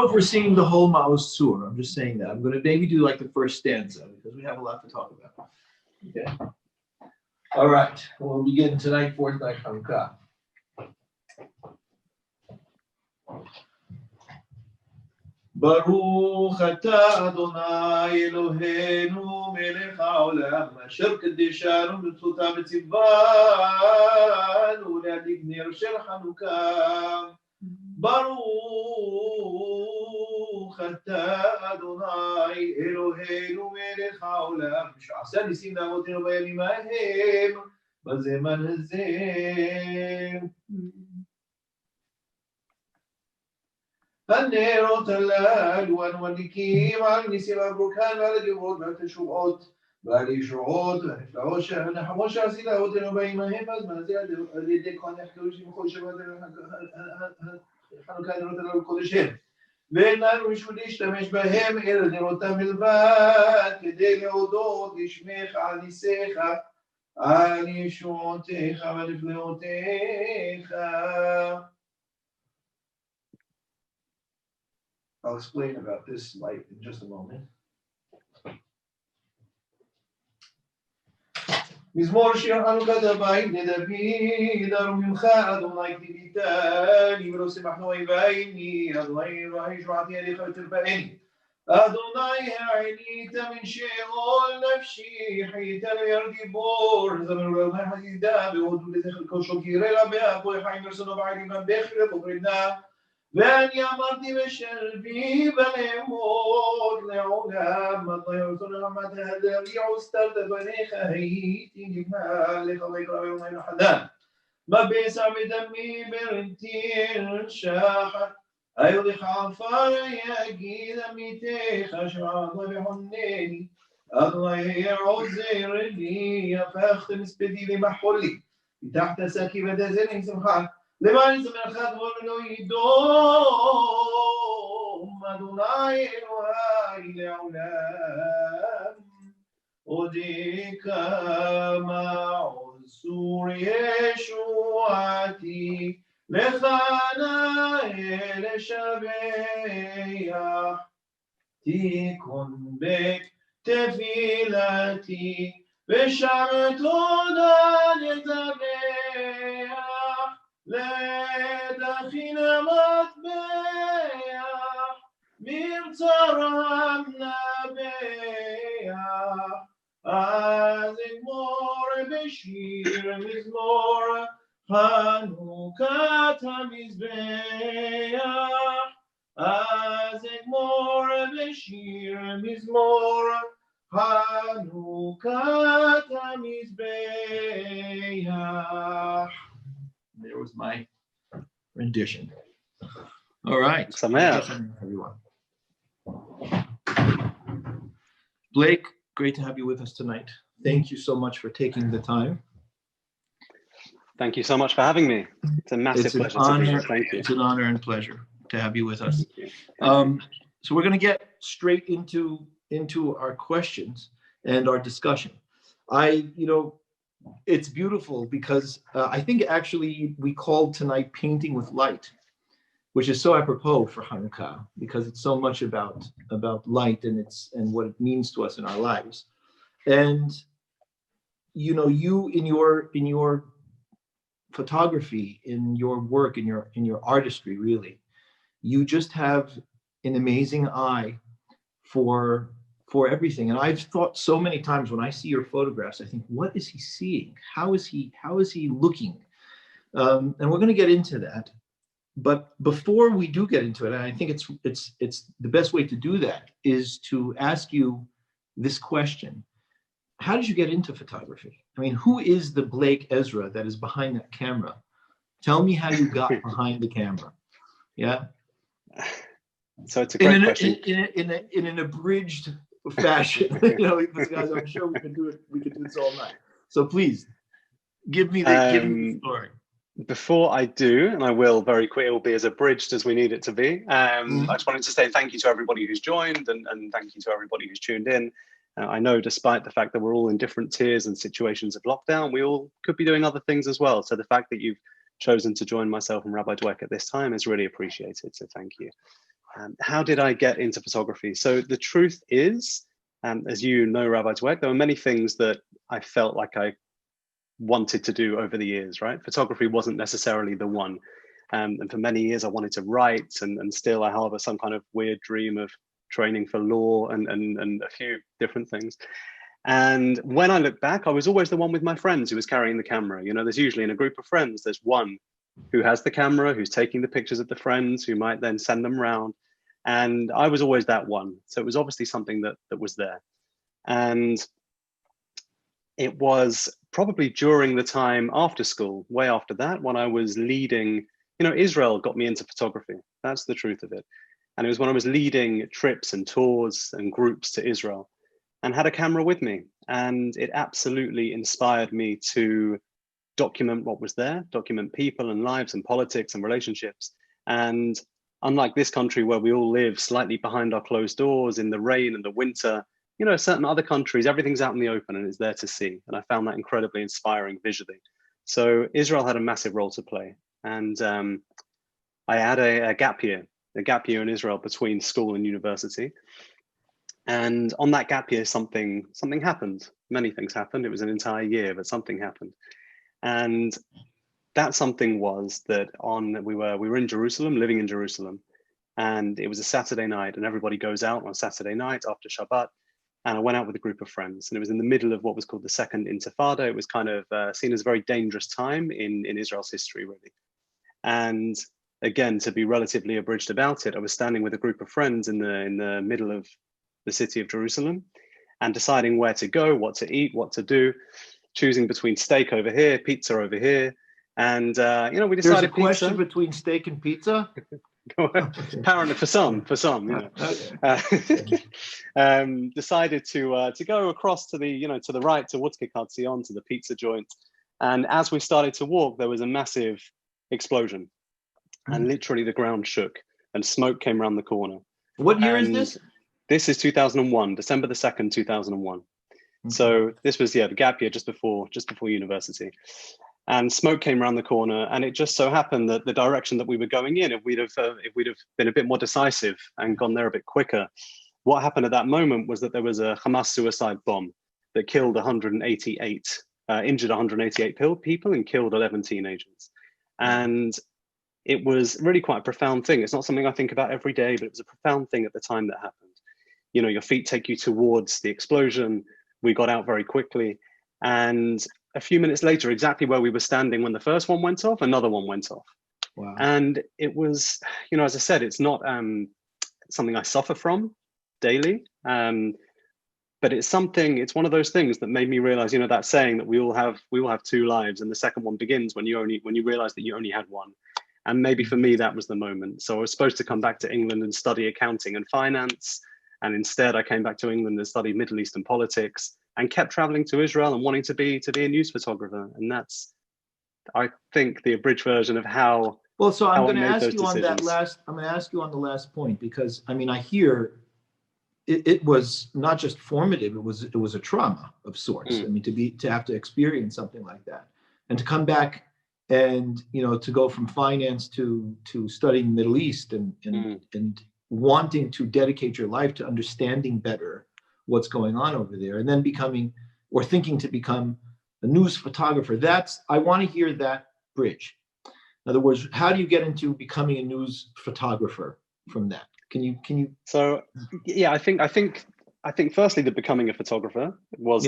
know if we're seeing the whole Maoz Tzur. I'm just saying that. I'm going to maybe do like the first stanza because we have a lot to talk about. Okay. All right. We'll begin tonight, fourth night Hanukkah. ברוך אתה אדוני אלוהינו מלך העולם אשר קדשנו בזכותה וציוונו להדליק נר של חנוכה ברוך אתה אדוני אלוהינו מלך העולם שעשה ניסים לאבותינו בימים ההם בזמן הזה הנרות הללו אנו מדליקים על ניסים הברוקן ועל הגברות ועל התשועות ועל הישועות והנפלאות והנחמות שעשית לאבותינו בימים ההם בזמן הזה על ידי כהני הקדושים בכל שבת חנוכה הנרות הללו בקודשם ואין לנו רשות להשתמש בהם אלא נרותם בלבד כדי להודות לשמך על ניסיך על ישועותיך ונפלאותיך. I'll explain about this light in just a moment. מזמור שיר חנוכת הבית לדוד, ארו ממך אדוני קדיתני, ולא שמחנו אויביני, אדוני אלוהי ישועתי אליך ותרפאני. אדוני העלית מן שאול נפשי, חיית לי על גיבור, זמרו לאדוני חסידה, והודו לזכר כל שוקי רלה באפוי חיים ורסונו בעלים בבכי ובברנה. ואני אמרתי בשלבי בלמוד לעולם, אדוני רצון רמת ההדרי עוסתרת בניך, הייתי נגמל לך ויקרא ביומי לחדן. מבצע בדמי ברנתיר שחת, היו לך עפר יגיד עמיתך, שמענו וחונני, אדוני עוזר לי, הפכת מספדי למחול לי, פיתחת שקי ותזני שמחה, למען זמנך דבור ולא ידום, אדוני אלוהי לעולם. אודי כמה עוזור ישועתי, לך נאה לשבח. תיקון בית תפילתי, ושם תודה נדבח. לדחין המטבח, מרצרם נבח, אז אגמור בשיר מזמור, חנוכת המזבח, אז אגמור בשיר מזמור, חנוכת המזבח. There was my rendition. All right. Everyone. Blake, great to have you with us tonight. Thank you so much for taking the time. Thank you so much for having me. It's a massive pleasure to be here. Thank you. It's an honor and pleasure to have you with us. So we're going to get straight into our questions and our discussion. It's beautiful because I think actually we called tonight Painting with Light, which is so apropos for Hanukkah because it's so much about light and what it means to us in our lives. And you in your photography, in your work, in your artistry, really, you just have an amazing eye for everything. And I've thought so many times when I see your photographs, I think, what is he seeing? How is he looking? And we're going to get into that. But before we do get into it, and I think it's the best way to do that is to ask you this question. How did you get into photography? I mean, who is the Blake Ezra that is behind that camera? Tell me how you got behind the camera. Yeah. So it's a great question. In an abridged fashion, guys, I'm sure we can do this all night. So please give me the story. Before I do, and I will very quickly, it will be as abridged as we need it to be. I just wanted to say thank you to everybody who's joined and thank you to everybody who's tuned in. I know despite the fact that we're all in different tiers and situations of lockdown, we all could be doing other things as well. So the fact that you've chosen to join myself and Rabbi Dweck at this time is really appreciated. So thank you. how did I get into photography? So the truth is, as you know, Rabbi Dweck, there were many things that I felt like I wanted to do over the years, right? Photography wasn't necessarily the one. And for many years, I wanted to write, and still I harbor some kind of weird dream of training for law and a few different things. And when I look back, I was always the one with my friends who was carrying the camera. You know, there's usually in a group of friends, there's one who has the camera, who's taking the pictures of the friends, who might then send them around. And I was always that one. So it was obviously something that was there. And it was probably during the time after school, way after that, when I was leading, you know, Israel got me into photography. That's the truth of it. And it was when I was leading trips and tours and groups to Israel and had a camera with me. And it absolutely inspired me to document what was there, document people and lives and politics and relationships. And unlike this country where we all live slightly behind our closed doors in the rain and the winter, you know, certain other countries, everything's out in the open and it's there to see. And I found that incredibly inspiring visually. So Israel had a massive role to play. And I had a gap year in Israel between school and university. And on that gap year, something happened. Many things happened. It was an entire year, but something happened. And that something was that we were in Jerusalem, living in Jerusalem. And it was a Saturday night, and everybody goes out on Saturday night after Shabbat. And I went out with a group of friends, and it was in the middle of what was called the Second Intifada. It was kind of seen as a very dangerous time in Israel's history, really. And again, to be relatively abridged about it, I was standing with a group of friends in the middle of the city of Jerusalem and deciding where to go, what to eat, what to do, choosing between steak over here, pizza over here. And, you know, we decided there's a question between steak and pizza? Apparently for some, you know. Decided to go across to the right to Wutzke Katzion, to the pizza joint. And as we started to walk, there was a massive explosion. And literally the ground shook and smoke came around the corner. What year is this? This is 2001, December the 2nd, 2001. So this was, the gap year just before university. And smoke came around the corner, and it just so happened that the direction that we were going in, if we'd have been a bit more decisive and gone there a bit quicker, what happened at that moment was that there was a Hamas suicide bomb that killed 188, injured 188 people and killed 11 teenagers. And it was really quite a profound thing. It's not something I think about every day, but it was a profound thing at the time that happened. You know, your feet take you towards the explosion. We got out very quickly. And a few minutes later, exactly where we were standing when the first one went off, another one went off. Wow. And it was, you know, as I said, it's not something I suffer from daily, but it's one of those things that made me realize, you know, that saying that we all have two lives, and the second one begins when you realize that you only had one. And maybe for me, that was the moment. So I was supposed to come back to England and study accounting and finance. And instead, I came back to England and studied Middle Eastern politics and kept traveling to Israel and wanting to be a news photographer. And that's, I think, the abridged version of how. Well, so I'm going to ask you on that last. I'm going to ask you on the last point, because I mean, I hear it was not just formative; it was a trauma of sorts. I mean, to have to experience something like that, and to come back and, you know, to go from finance to studying Middle East and wanting to dedicate your life to understanding better what's going on over there, and then becoming or thinking to become a news photographer. I want to hear that bridge. In other words, how do you get into becoming a news photographer from that? Can you? So yeah, I think firstly, that becoming a photographer was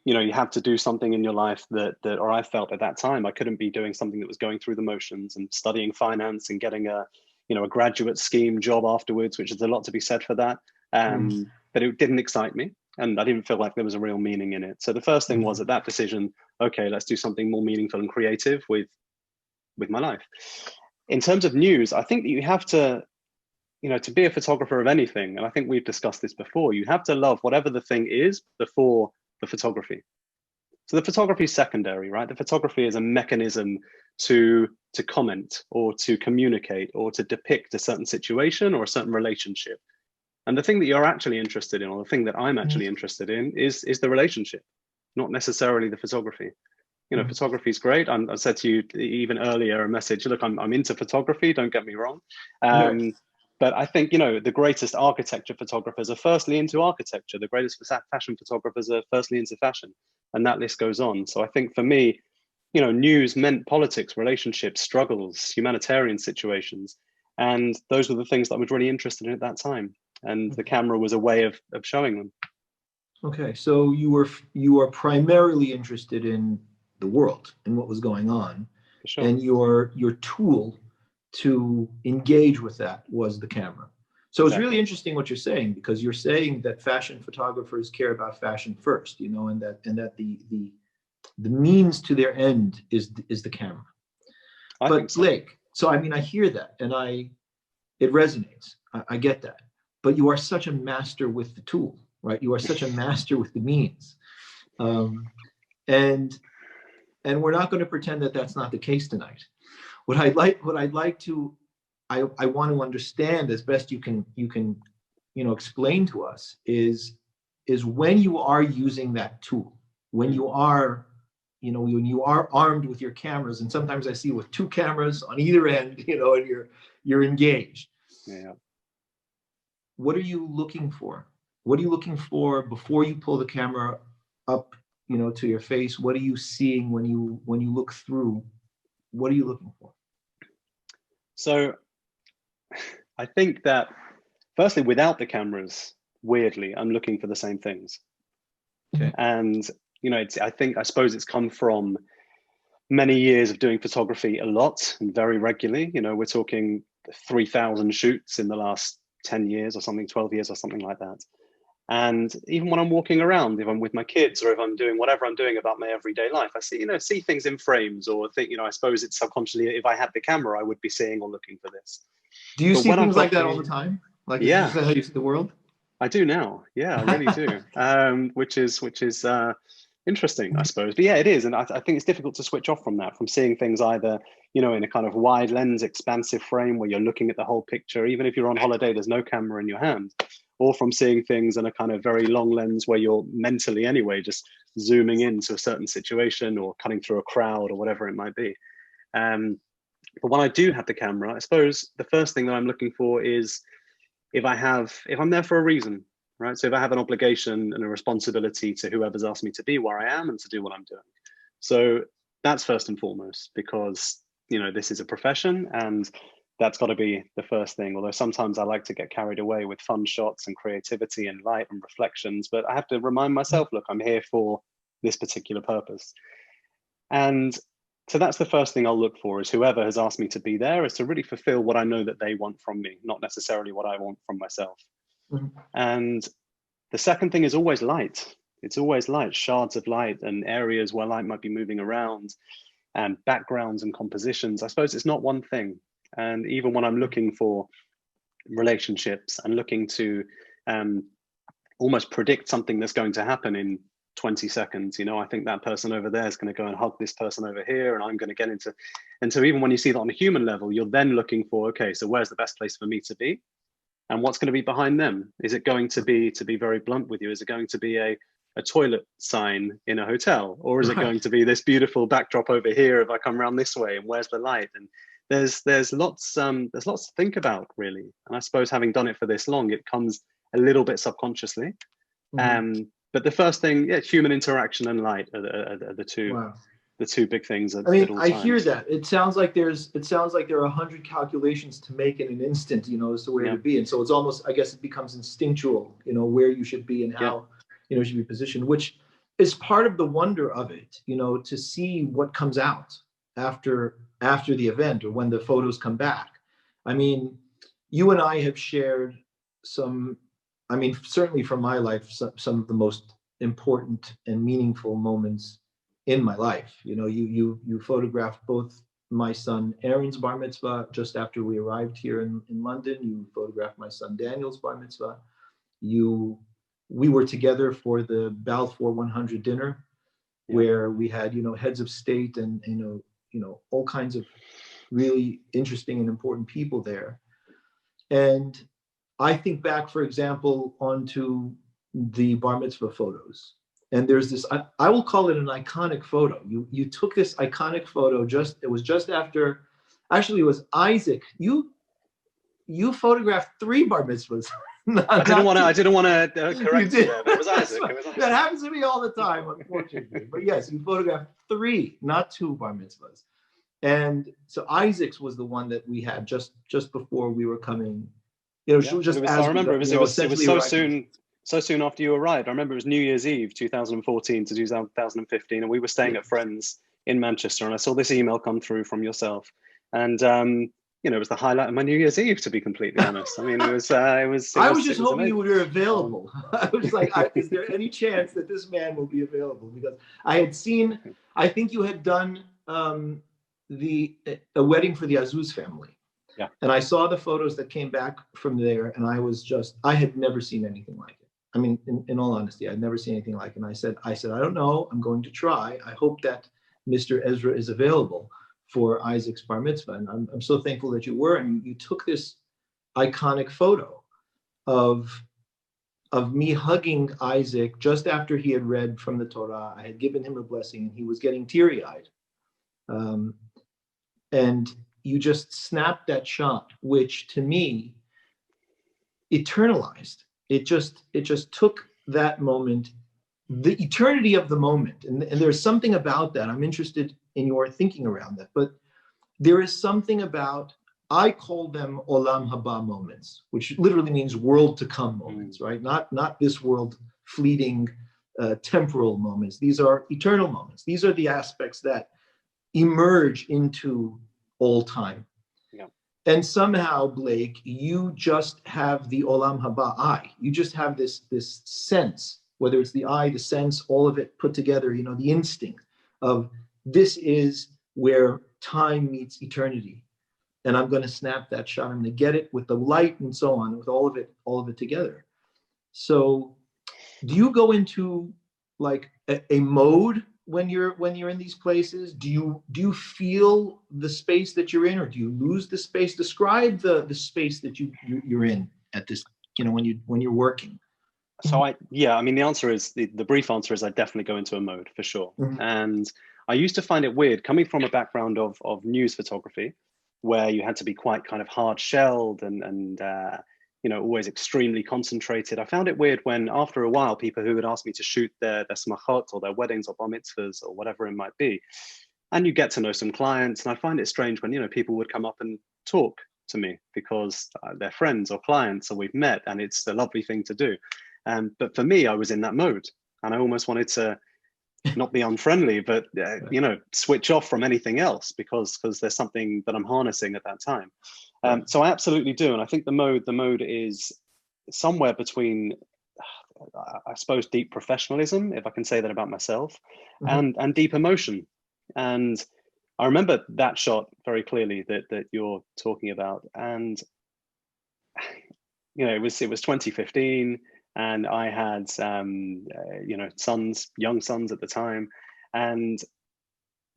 you know, you have to do something in your life that or I felt at that time I couldn't be doing something that was going through the motions and studying finance and getting a graduate scheme job afterwards, which is a lot to be said for that. But it didn't excite me, and I didn't feel like there was a real meaning in it. So the first thing was at that decision, okay, let's do something more meaningful and creative with my life. In terms of news, I think that you have to, you know, to be a photographer of anything, and I think we've discussed this before, you have to love whatever the thing is before the photography. So the photography is secondary, right? The photography is a mechanism to comment or to communicate or to depict a certain situation or a certain relationship. And the thing that you're actually interested in, or the thing that I'm actually interested in, is the relationship, not necessarily the photography. You know, photography is great. I said to you even earlier a message, look, I'm into photography, don't get me wrong. But I think, the greatest architecture photographers are firstly into architecture. The greatest fashion photographers are firstly into fashion. And that list goes on. So I think for me, news meant politics, relationships, struggles, humanitarian situations. And those were the things that I was really interested in at that time. And the camera was a way of showing them. Okay, so you are primarily interested in the world and what was going on. For sure. And your tool to engage with that was the camera. So it's really interesting what you're saying, because you're saying that fashion photographers care about fashion first, and that the means to their end is the camera. But Blake, so I mean, I hear that and it resonates. I get that. But you are such a master with the tool, right? You are such a master with the means. And we're not going to pretend that that's not the case tonight. What I want to understand as best you can explain to us is when you are using that tool, when you are armed with your cameras, and sometimes I see with 2 cameras on either end, and you're engaged. Yeah. What are you looking for? What are you looking for before you pull the camera up, to your face? What are you seeing when you look through? What are you looking for? So I think that firstly, without the cameras, weirdly, I'm looking for the same things. Okay. And, I suppose it's come from many years of doing photography a lot and very regularly. We're talking 3,000 shoots in the last 10 years or something, 12 years or something like that. And even when I'm walking around, if I'm with my kids or if I'm doing whatever I'm doing about my everyday life, I see things in frames, or think, I suppose it's subconsciously, if I had the camera, I would be seeing or looking for this. Do you see things like that all the time? Like, yeah, is that how you see the world? I do now. Yeah, I really do. Which is interesting, I suppose. But yeah, it is. And I think it's difficult to switch off from that, from seeing things either, in a kind of wide lens, expansive frame where you're looking at the whole picture, even if you're on holiday, there's no camera in your hand, or from seeing things in a kind of very long lens where you're mentally anyway, just zooming into a certain situation or cutting through a crowd or whatever it might be. But when I do have the camera, I suppose the first thing that I'm looking for is if I'm there for a reason, right? So if I have an obligation and a responsibility to whoever's asked me to be where I am and to do what I'm doing. So that's first and foremost, because, this is a profession and that's got to be the first thing. Although sometimes I like to get carried away with fun shots and creativity and light and reflections, but I have to remind myself, look, I'm here for this particular purpose. And so that's the first thing I'll look for, is whoever has asked me to be there is to really fulfill what I know that they want from me, not necessarily what I want from myself. Mm-hmm. And the second thing is always light. It's always light, shards of light and areas where light might be moving around, and backgrounds and compositions. I suppose it's not one thing. And even when I'm looking for relationships and looking to almost predict something that's going to happen in 20 seconds, I think that person over there is going to go and hug this person over here, and I'm going to get into. And so even when you see that on a human level, you're then looking for, okay, so where's the best place for me to be? And what's going to be behind them? Is it going to be very blunt with you, is it going to be a toilet sign in a hotel? Or is it going to be this beautiful backdrop over here if I come around this way, and where's the light? And there's lots to think about, really. And I suppose having done it for this long, it comes a little bit subconsciously. Mm-hmm. But the first thing, human interaction and light are the two. Wow. The two big things. I hear that. It sounds like there are 100 calculations to make in an instant, as to where to be. And so it's almost, I guess it becomes instinctual, where you should be and how, you should be positioned, which is part of the wonder of it, to see what comes out after the event or when the photos come back. I mean, you and I have shared certainly from my life, some of the most important and meaningful moments in my life. You photographed both my son Aaron's bar mitzvah just after we arrived here in London. You photographed my son Daniel's bar mitzvah. We were together for the Balfour 100 dinner, where we had heads of state and all kinds of really interesting and important people there. And I think back, for example, onto the bar mitzvah photos. And there's this, I will call it an iconic photo. You took this iconic photo it was just after, actually it was Isaac. you photographed 3 bar mitzvahs. I didn't want to correct you there, but it was That's Isaac. fine. It was Isaac. That happens to me all the time, unfortunately. But yes, you photographed 3, not 2 bar mitzvahs. And so Isaac's was the one that we had just before we were coming. You know, just as I remember it was so soon after you arrived. I remember it was New Year's Eve, 2014 to 2015, and we were staying at friends in Manchester, and I saw this email come through from yourself, and you know, it was the highlight of my New Year's Eve, to be completely honest. I mean, I was just hoping you were available. I was like, is there any chance that this man will be available? Because I had seen, I think you had done a wedding for the Azuz family. Yeah. And I saw the photos that came back from there, and I had never seen anything like it. I mean, in all honesty, I'd never seen anything like it. And I said, I don't know. I'm going to try. I hope that Mr. Ezra is available for Isaac's bar mitzvah. And I'm so thankful that you were. And you took this iconic photo of me hugging Isaac just after he had read from the Torah. I had given him a blessing, and he was getting teary-eyed. And you just snapped that shot, which to me eternalized. It just took that moment, the eternity of the moment. And there's something about that. I'm interested in your thinking around that. But there is something about, I call them olam haba moments, which literally means world to come moments, right? Not this world fleeting temporal moments. These are eternal moments. These are the aspects that emerge into all time. Yeah. And somehow, Blake, you just have the olam haba eye. You just have this sense, whether it's the eye, the sense, all of it put together, you know, the instinct of this is where time meets eternity. And I'm going to snap that shot. I'm going to get it with the light and so on, with all of it together. So do you go into like a mode when you're in these places? Do you feel the space that you're in, or do you lose the space? Describe the space that you're in at this, you know, when you're working. So I mean, the answer is, the brief answer is, I definitely go into a mode for sure. Mm-hmm. And I used to find it weird coming from a background of news photography, where you had to be quite kind of hard shelled and you know, always extremely concentrated. I found it weird when, after a while, people who would ask me to shoot their smachot or their weddings or bar mitzvahs or whatever it might be, and you get to know some clients, and I find it strange when, you know, people would come up and talk to me because they're friends or clients or we've met, and it's a lovely thing to do. But for me, I was in that mode, and I almost wanted to not be unfriendly, but you know, switch off from anything else because there's something that I'm harnessing at that time. So I absolutely do, and I think the mode is somewhere between, I suppose, deep professionalism, if I can say that about myself, Mm-hmm. and deep emotion. And I remember that shot very clearly that you're talking about, and you know, it was 2015. And I had, you know, young sons at the time, and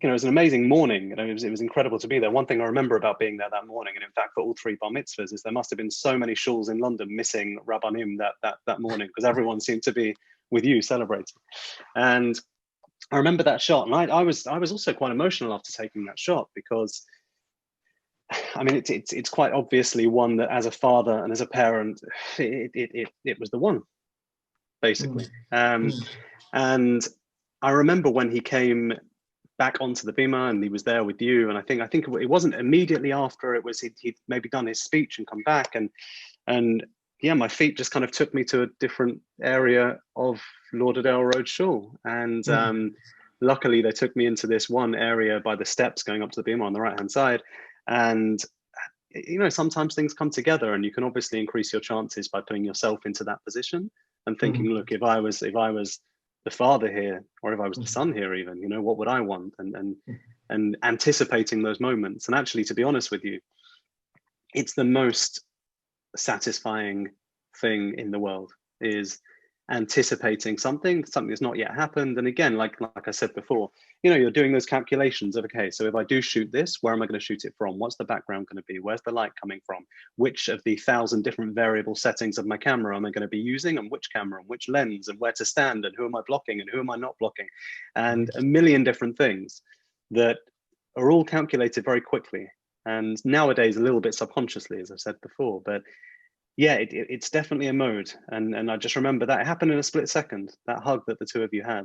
you know, it was an amazing morning. And it was incredible to be there. One thing I remember about being there that morning, and in fact for all 3 bar mitzvahs, is there must have been so many shuls in London missing Rabbanim that morning, because everyone seemed to be with you celebrating. And I remember that shot, and I was also quite emotional after taking that shot, because I mean, it's quite obviously one that, as a father and as a parent, it was the one, basically. And I remember when he came back onto the bima and he was there with you, and I think it wasn't immediately after. It was he'd maybe done his speech and come back, and yeah, my feet just kind of took me to a different area of Lauderdale Road Shul, and luckily they took me into this one area by the steps going up to the bima on the right hand side. And you know, sometimes things come together, and you can obviously increase your chances by putting yourself into that position and thinking, look, if I was the father here, or if I was the son here, even, you know, what would I want? And anticipating those moments. And actually, to be honest with you, it's the most satisfying thing in the world, is anticipating something that's not yet happened. And again, like I said before, you know, you're doing those calculations of, okay, so if I do shoot this, where am I going to shoot it from? What's the background going to be? Where's the light coming from? Which of the 1,000 different variable settings of my camera am I going to be using, and which camera and which lens, and where to stand, and who am I blocking and who am I not blocking, and a million different things that are all calculated very quickly. And nowadays, a little bit subconsciously, as I've said before, but yeah, it's definitely a mode. And I just remember that it happened in a split second, that hug that the two of you had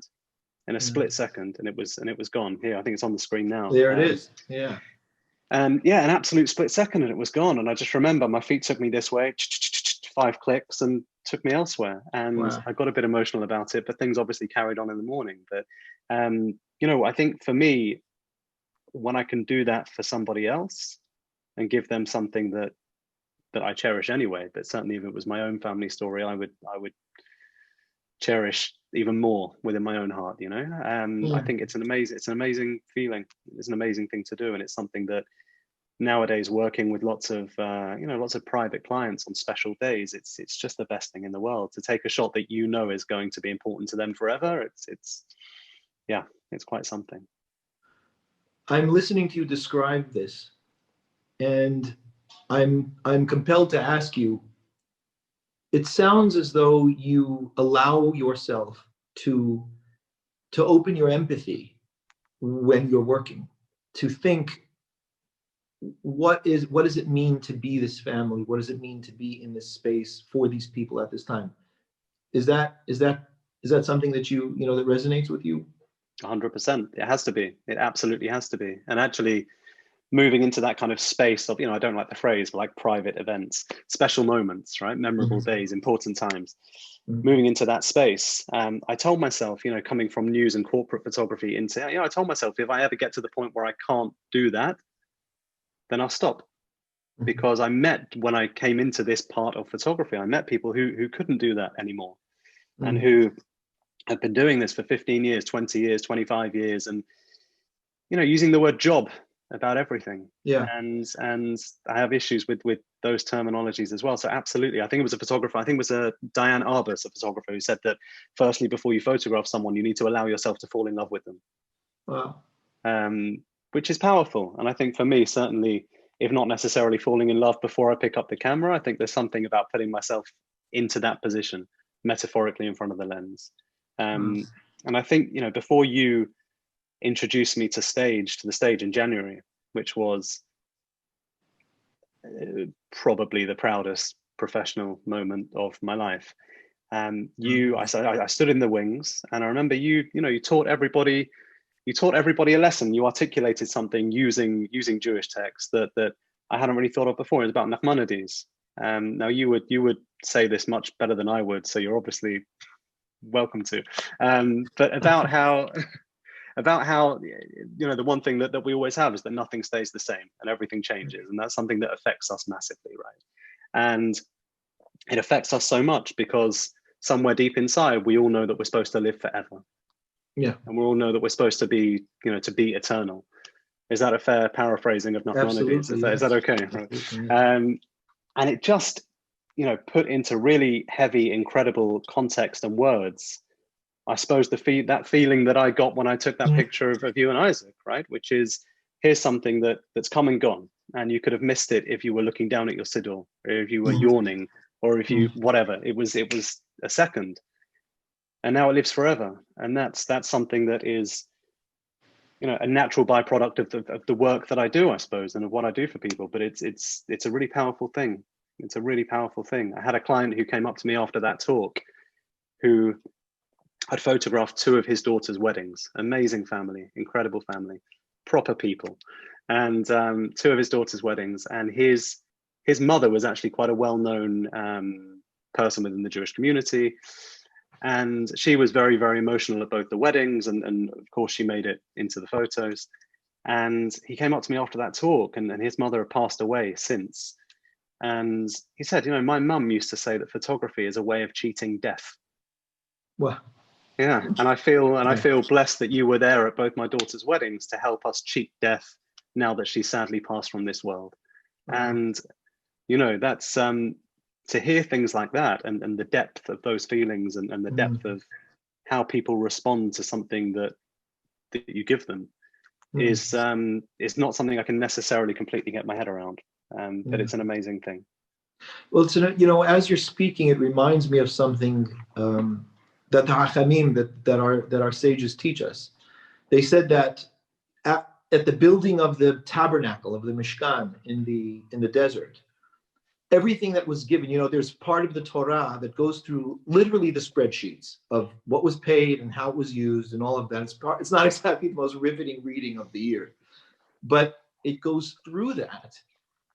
in a split second, and it was gone. Here, I think it's on the screen now. There it is. Yeah. And yeah, an absolute split second, and it was gone. And I just remember my feet took me this way, 5 clicks, and took me elsewhere. And Wow. I got a bit emotional about it, but things obviously carried on in the morning. But you know, I think for me, when I can do that for somebody else and give them something that I cherish anyway, but certainly if it was my own family story, I would cherish even more within my own heart, you know. I think it's an amazing feeling. It's an amazing thing to do, and it's something that nowadays, working with lots of lots of private clients on special days, it's just the best thing in the world to take a shot that you know is going to be important to them forever. It's quite something. I'm listening to you describe this, and I'm compelled to ask you, it sounds as though you allow yourself to open your empathy when you're working, to think, what does it mean to be this family? What does it mean to be in this space for these people at this time? Is that something that that resonates with you? 100%. It has to be. It absolutely has to be. And actually, moving into that kind of space of, I don't like the phrase, but like private events, special moments, right? Memorable days, important times. Moving into that space, I told myself, coming from news and corporate photography into, I told myself, if I ever get to the point where I can't do that, then I'll stop. Because when I came into this part of photography, I met people who couldn't do that anymore, and who have been doing this for 15 years, 20 years, 25 years, and using the word job about everything. Yeah. And I have issues with those terminologies as well. So absolutely, I think it was a photographer, I think it was Diane Arbus, a photographer, who said that firstly, before you photograph someone, you need to allow yourself to fall in love with them. Wow. Which is powerful. And I think for me, certainly, if not necessarily falling in love before I pick up the camera, I think there's something about putting myself into that position, metaphorically in front of the lens. And I think, before you introduced me to the stage in January, which was probably the proudest professional moment of my life. I stood in the wings, and I remember you taught everybody a lesson. You articulated something using Jewish text that I hadn't really thought of before. It was about Nachmanides. Now you would say this much better than I would, so you're obviously welcome to. But about how the one thing that we always have is that nothing stays the same and everything changes, and that's something that affects us massively, right? And it affects us so much because somewhere deep inside we all know that we're supposed to live forever. Yeah. And we all know that we're supposed to be eternal. Is that a fair paraphrasing of Nachmanides? Is that okay? Right. And it just put into really heavy, incredible context and words, I suppose, that feeling that I got when I took that picture of you and Isaac, right? Which is, here's something that's come and gone, and you could have missed it if you were looking down at your siddur, or if you were yawning, or if you whatever. It was a second, and now it lives forever. And that's something that is a natural byproduct of the work that I do, I suppose, and of what I do for people. But it's a really powerful thing. It's a really powerful thing. I had a client who came up to me after that talk, who had photographed 2 of his daughter's weddings. Amazing family, incredible family, proper people, and 2 of his daughter's weddings. And his mother was actually quite a well-known person within the Jewish community, and she was very, very emotional at both the weddings, and of course she made it into the photos. And he came up to me after that talk, and his mother had passed away since. And he said, my mum used to say that photography is a way of cheating death. Wow. Yeah, and I feel blessed that you were there at both my daughter's weddings to help us cheat death now that she sadly passed from this world. And that's to hear things like that, and the depth of those feelings, and the depth of how people respond to something that you give them is not something I can necessarily completely get my head around. But it's an amazing thing. Well, as you're speaking, it reminds me of something that the Hachamim, that our sages teach us. They said that at the building of the tabernacle of the Mishkan in the desert, everything that was given, there's part of the Torah that goes through literally the spreadsheets of what was paid and how it was used and all of that. It's not exactly the most riveting reading of the year, but it goes through that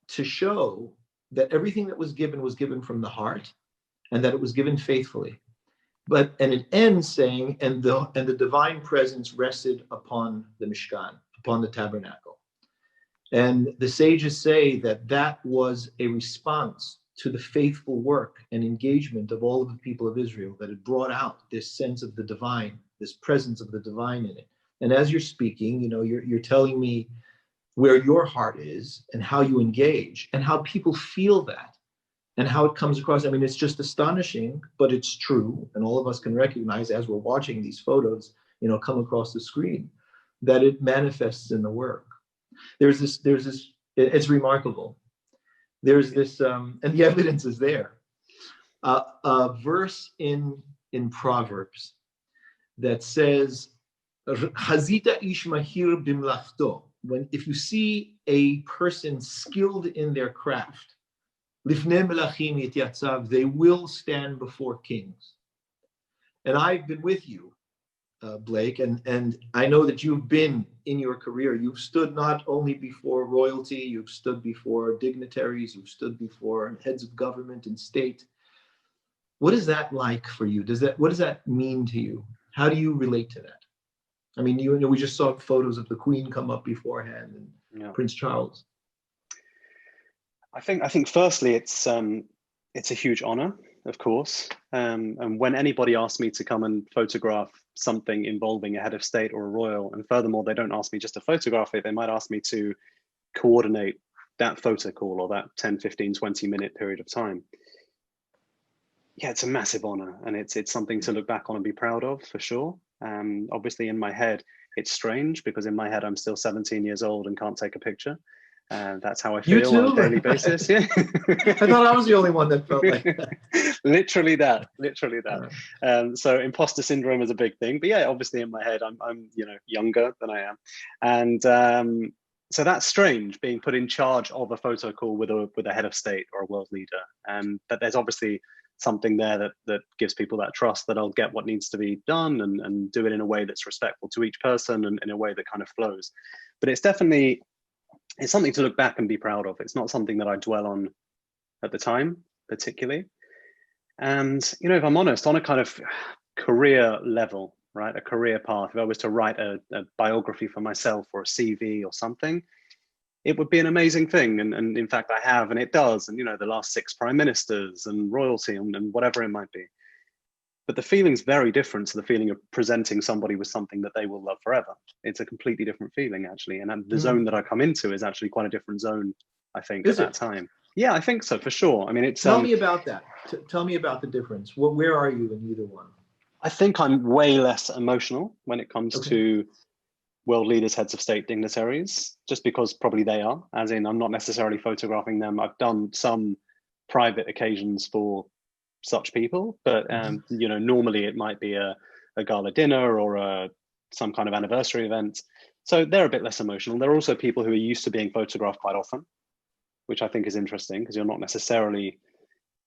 to show that everything that was given from the heart, and that it was given faithfully. And it ends saying, and the divine presence rested upon the Mishkan, upon the tabernacle. And the sages say that was a response to the faithful work and engagement of all of the people of Israel, that had brought out this sense of the divine, this presence of the divine in it. And as you're speaking, you're telling me where your heart is and how you engage and how people feel that and how it comes across. I mean, it's just astonishing, but it's true. And all of us can recognize as we're watching these photos, come across the screen, that it manifests in the work. There's this, it's remarkable. There's this, and the evidence is there. A verse in Proverbs that says, Hazita ish mahir bimlachto. If you see a person skilled in their craft, lifnei melachim yityatzав, they will stand before kings. And I've been with you, Blake, and I know that you've been in your career. You've stood not only before royalty, you've stood before dignitaries, you've stood before heads of government and state. What is that like for you? What does that mean to you? How do you relate to that? I mean, we just saw photos of the Queen come up beforehand and Prince Charles. I think firstly, it's a huge honor, of course. And when anybody asks me to come and photograph something involving a head of state or a royal, and furthermore, they don't ask me just to photograph it, they might ask me to coordinate that photo call or that 10, 15, 20-minute period of time. Yeah, it's a massive honor, and it's something to look back on and be proud of, for sure. Obviously, in my head, it's strange because in my head, I'm still 17 years old and can't take a picture. That's how I feel on a daily basis. Yeah. I thought I was the only one that felt like that. literally that. So imposter syndrome is a big thing. But yeah, obviously in my head, I'm younger than I am, and so that's strange, being put in charge of a photo call with a head of state or a world leader. But there's obviously something there that gives people that trust that I'll get what needs to be done and do it in a way that's respectful to each person and in a way that kind of flows. But it's something to look back and be proud of. It's not something that I dwell on at the time, particularly. And, if I'm honest, on a kind of career level, right, a career path, if I was to write a biography for myself or a CV or something, it would be an amazing thing. And in fact, I have, and it does. And, the last 6 prime ministers and royalty and whatever it might be. But the feeling's very different to the feeling of presenting somebody with something that they will love forever. It's a completely different feeling, actually. And the zone that I come into is actually quite a different zone, I think, at that time. Yeah, I think so, for sure. I mean, it's... Tell me about that. Tell me about the difference. Where are you in either one? I think I'm way less emotional when it comes to world leaders, heads of state, dignitaries, just because probably they are, as in I'm not necessarily photographing them. I've done some private occasions for such people, but normally it might be a gala dinner or some kind of anniversary event, so they're a bit less emotional. There are also people who are used to being photographed quite often, which I think is interesting, because you're not necessarily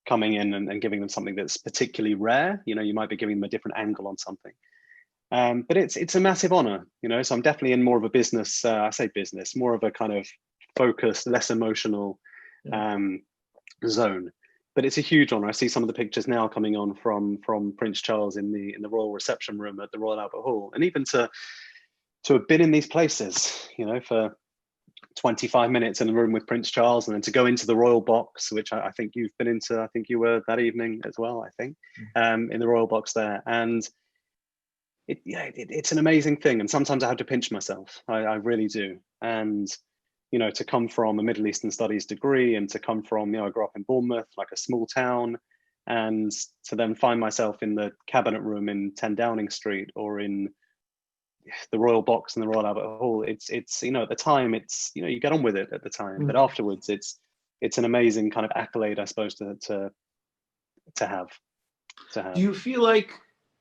coming in and giving them something that's particularly rare. You might be giving them a different angle on something, but it's a massive honor, so I'm definitely in more of a business, more of a kind of focused, less emotional zone. But it's a huge honor. I see some of the pictures now coming on from Prince Charles in the royal reception room at the Royal Albert Hall, and even to have been in these places, for 25 minutes in the room with Prince Charles, and then to go into the royal box, which I think you've been into. I think you were that evening as well. I think in the royal box there, and it's an amazing thing. And sometimes I have to pinch myself. I really do. And to come from a Middle Eastern studies degree and to come from, I grew up in Bournemouth, like a small town, and to then find myself in the cabinet room in 10 Downing Street or in the Royal Box in the Royal Albert Hall. It's at the time, it's, you get on with it at the time, but afterwards it's an amazing kind of accolade, I suppose, to have. Do you feel like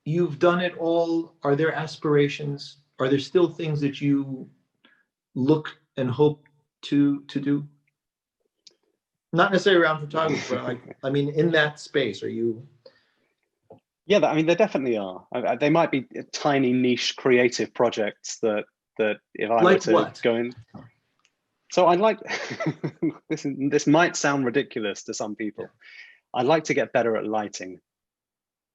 you've done it all? Are there aspirations? Are there still things that you look and hope to do? Not necessarily around photography, but I mean, in that space, are you? Yeah, I mean, there definitely are. They might be tiny niche creative projects that if I were to go in. So I like this might sound ridiculous to some people. I'd like to get better at lighting.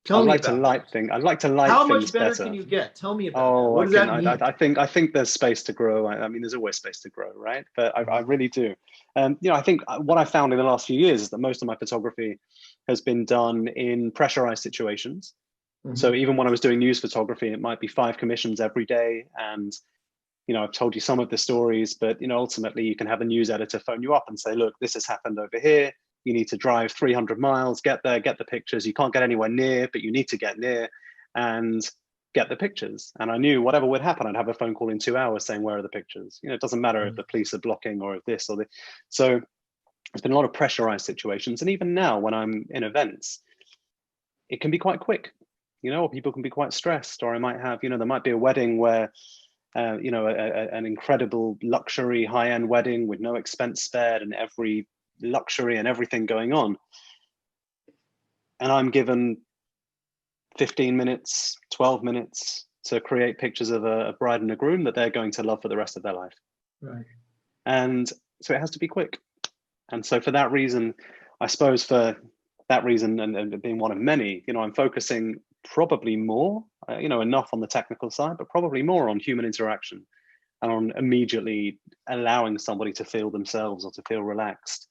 I'd like to light things better. How much better can you get? Tell me about that. What does that mean? I think there's space to grow. I mean, there's always space to grow, right? But I really do. You know, I think what I found in the last few years is that most of my photography has been done in pressurized situations. Mm-hmm. So even when I was doing news photography, it might be 5 commissions every day. And, you know, I've told you some of the stories, but, you know, ultimately you can have a news editor phone you up and say, look, this has happened over here. You need to drive 300 miles, get there, get the pictures. You can't get anywhere near, but you need to get near and get the pictures. And I knew whatever would happen, I'd have a phone call in 2 hours saying, where are the pictures? You know, it doesn't matter if the police are blocking or if this or this. So there's been a lot of pressurized situations. And even now when I'm in events, it can be quite quick, you know, or people can be quite stressed, or I might have, you know, there might be a wedding where, you know, an incredible luxury high-end wedding with no expense spared and every luxury and everything going on, and I'm given 15 minutes 12 minutes to create pictures of a bride and a groom that they're going to love for the rest of their life, right? And so it has to be quick. And so for that reason, I suppose for that reason, and being one of many, you know, I'm focusing probably more, you know, enough on the technical side, but probably more on human interaction and on immediately allowing somebody to feel themselves or to feel relaxed.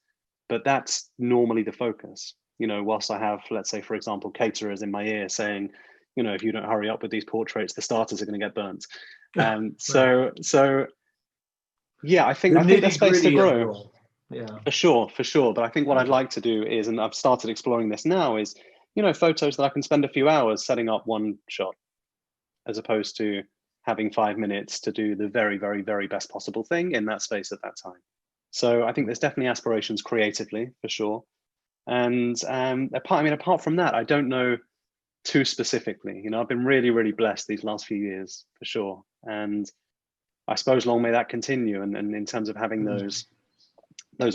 But that's normally the focus, you know, whilst I have, let's say, for example, caterers in my ear saying, you know, if you don't hurry up with these portraits, the starters are going to get burnt. And so yeah, I think there's space to grow. Yeah, for sure. But I think what I'd like to do is, and I've started exploring this now, is, you know, photos that I can spend a few hours setting up one shot, as opposed to having 5 minutes to do the very, very, very best possible thing in that space at that time. So I think there's definitely aspirations creatively, for sure. And apart from that, I don't know too specifically. You know, I've been really, really blessed these last few years, for sure. And I suppose long may that continue. And in terms of having those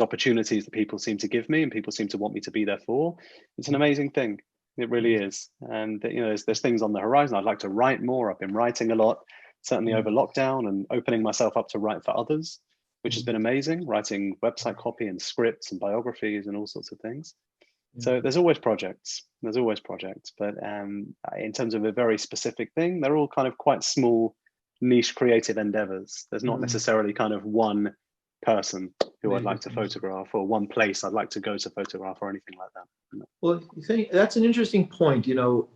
opportunities that people seem to give me and people seem to want me to be there for, it's an amazing thing. It really is. And, you know, there's things on the horizon. I'd like to write more. I've been writing a lot, certainly over lockdown, and opening myself up to write for others, which has been amazing, writing website copy and scripts and biographies and all sorts of things. So there's always projects. But in terms of a very specific thing, they're all kind of quite small, niche creative endeavors. There's not necessarily kind of one person who I'd like to photograph or one place I'd like to go to photograph or anything like that. Well, that's an interesting point. You know,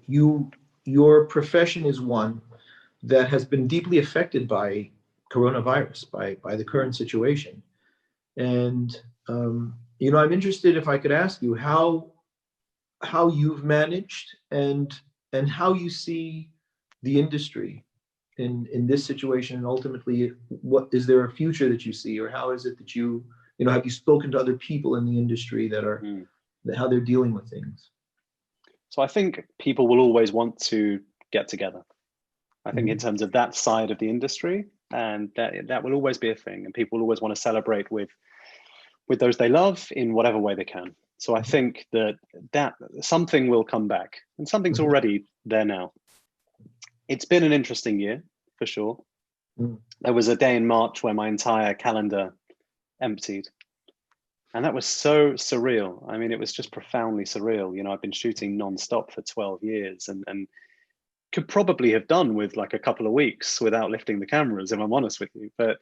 your profession is one that has been deeply affected by coronavirus, by the current situation. And, you know, I'm interested, if I could ask you how you've managed and how you see the industry in this situation, and ultimately, what is there a future that you see, or how is it that you know, have you spoken to other people in the industry that are how they're dealing with things? So I think people will always want to get together. I think in terms of that side of the industry, and that will always be a thing, and people will always want to celebrate with those they love in whatever way they can. So I think that something will come back, and something's already there now. It's been an interesting year, for sure. There was a day in March where my entire calendar emptied. And that was so surreal. I mean, it was just profoundly surreal. You know, I've been shooting nonstop for 12 years and could probably have done with like a couple of weeks without lifting the cameras, if I'm honest with you. But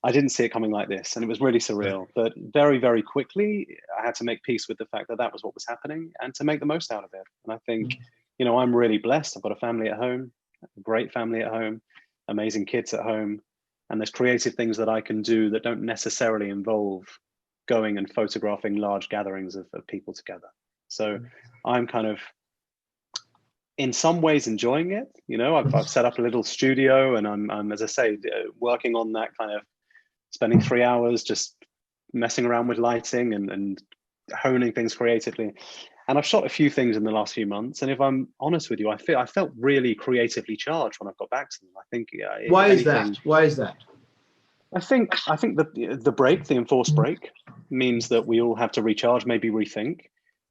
I didn't see it coming like this, and it was really surreal. But very, very quickly, I had to make peace with the fact that was what was happening and to make the most out of it. And I think, you know, I'm really blessed. I've got a family at home, a great family at home, amazing kids at home. And there's creative things that I can do that don't necessarily involve going and photographing large gatherings of people together. So I'm kind of, in some ways, enjoying it. You know, I've set up a little studio, and I'm, as I say, working on that, kind of spending 3 hours just messing around with lighting and honing things creatively. And I've shot a few things in the last few months. And if I'm honest with you, I felt really creatively charged when I got back to them. I think. Why is that? I think the enforced break means that we all have to recharge, maybe rethink.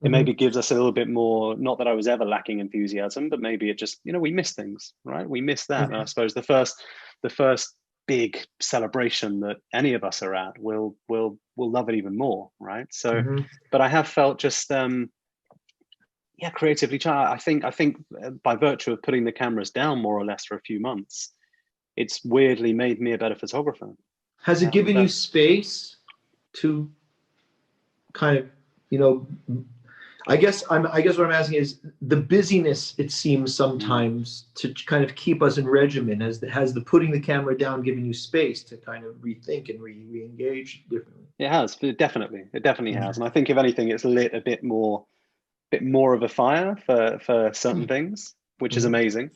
It Mhm. maybe gives us a little bit more, not that I was ever lacking enthusiasm, but maybe it just, we miss things, right? We miss that. And I suppose the first big celebration that any of us are at, we'll love it even more, right? So, Mhm. but I have felt just creatively I think by virtue of putting the cameras down more or less for a few months, it's weirdly made me a better photographer. Has it given you That space to kind of, you know, I guess what I'm asking is the busyness, it seems sometimes to kind of keep us in regimen. Has the putting the camera down given you space to kind of rethink and re-engage differently? it definitely has. And I think if anything, it's lit a bit more of a fire for certain things, which is Mhm. amazing,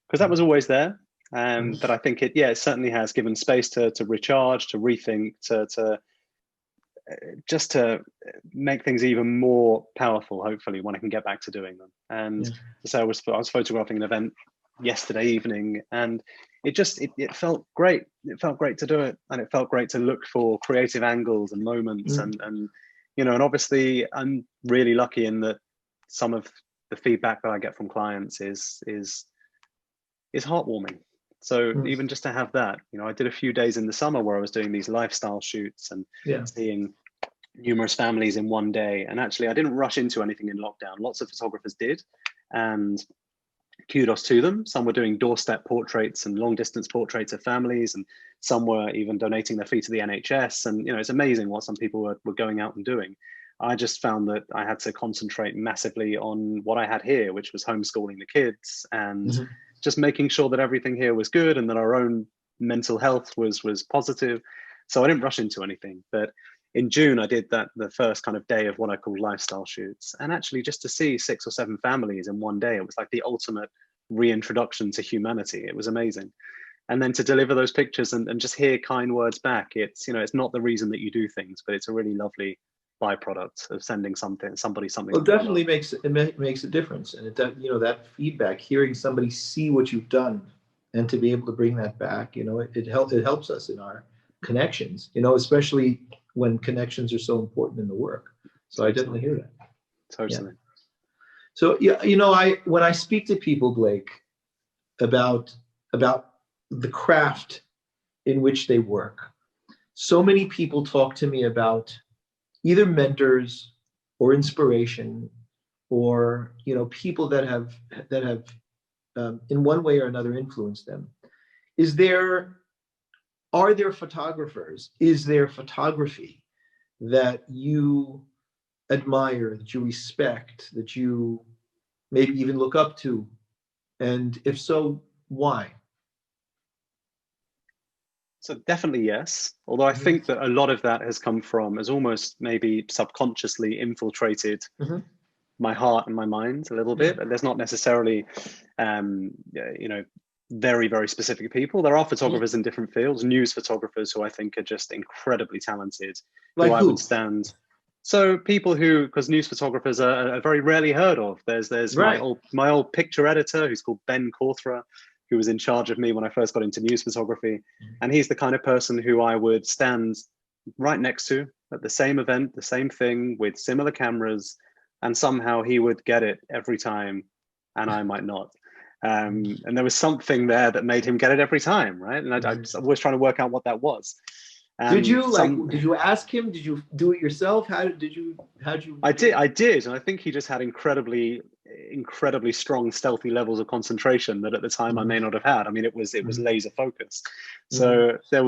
because that was always there. Mhm. But I think it certainly has given space to recharge, to rethink, to just to make things even more powerful, hopefully, when I can get back to doing them. And Yeah. so I was photographing an event yesterday evening, and it felt great. It felt great to do it, and it felt great to look for creative angles and moments, Mhm. and obviously I'm really lucky in that some of the feedback that I get from clients is heartwarming. So Mhm. even just to have that, I did a few days in the summer where I was doing these lifestyle shoots and Yeah. seeing numerous families in one day. And actually, I didn't rush into anything in lockdown. Lots of photographers did, and kudos to them. Some were doing doorstep portraits and long distance portraits of families, and some were even donating their fee to the NHS. And it's amazing what some people were going out and doing. I just found that I had to concentrate massively on what I had here, which was homeschooling the kids and Mhm. just making sure that everything here was good and that our own mental health was positive. So I didn't rush into anything. But in June, I did the first kind of day of what I call lifestyle shoots. And actually, just to see 6 or 7 families in one day, it was like the ultimate reintroduction to humanity. It was amazing. And then to deliver those pictures and just hear kind words back, it's not the reason that you do things, but it's a really lovely byproduct of sending somebody something Well, it that they love. definitely makes a difference, and that feedback, hearing somebody see what you've done, and to be able to bring that back, it helps us in our connections, especially when connections are so important in the work. So I Totally. definitely hear that. Yeah. Totally. So yeah, I when I speak to people, Blake, about about the craft in which they work, so many people talk to me about either mentors or inspiration, or people that have in one way or another influenced them. Is there Are there photographers? Is there photography that you admire, that you respect, that you maybe even look up to? And if so, why? So definitely yes. Although I Mhm. think that a lot of that has almost maybe subconsciously infiltrated Mhm. my heart and my mind a little Yeah. bit. There's not necessarily, very, very specific people. There are Mhm. photographers in different fields, news photographers who I think are just incredibly talented, who Like I would who? stand. So people because news photographers are very rarely heard of. There's my Right. old picture editor who's called Ben Cawthra, who was in charge of me when I first got into news photography, and he's the kind of person who I would stand right next to at the same event, the same thing with similar cameras, and somehow he would get it every time, and I might not. And there was something there that made him get it every time, right? And I Mhm. was always trying to work out what that was. Did And you some did you ask him? Did you do it yourself? How'd you I do did, it? I did, and I think he just had incredibly strong, stealthy levels of concentration that at the time I Mhm. may not have had. I mean, it was Mhm. laser focus. Mhm. So there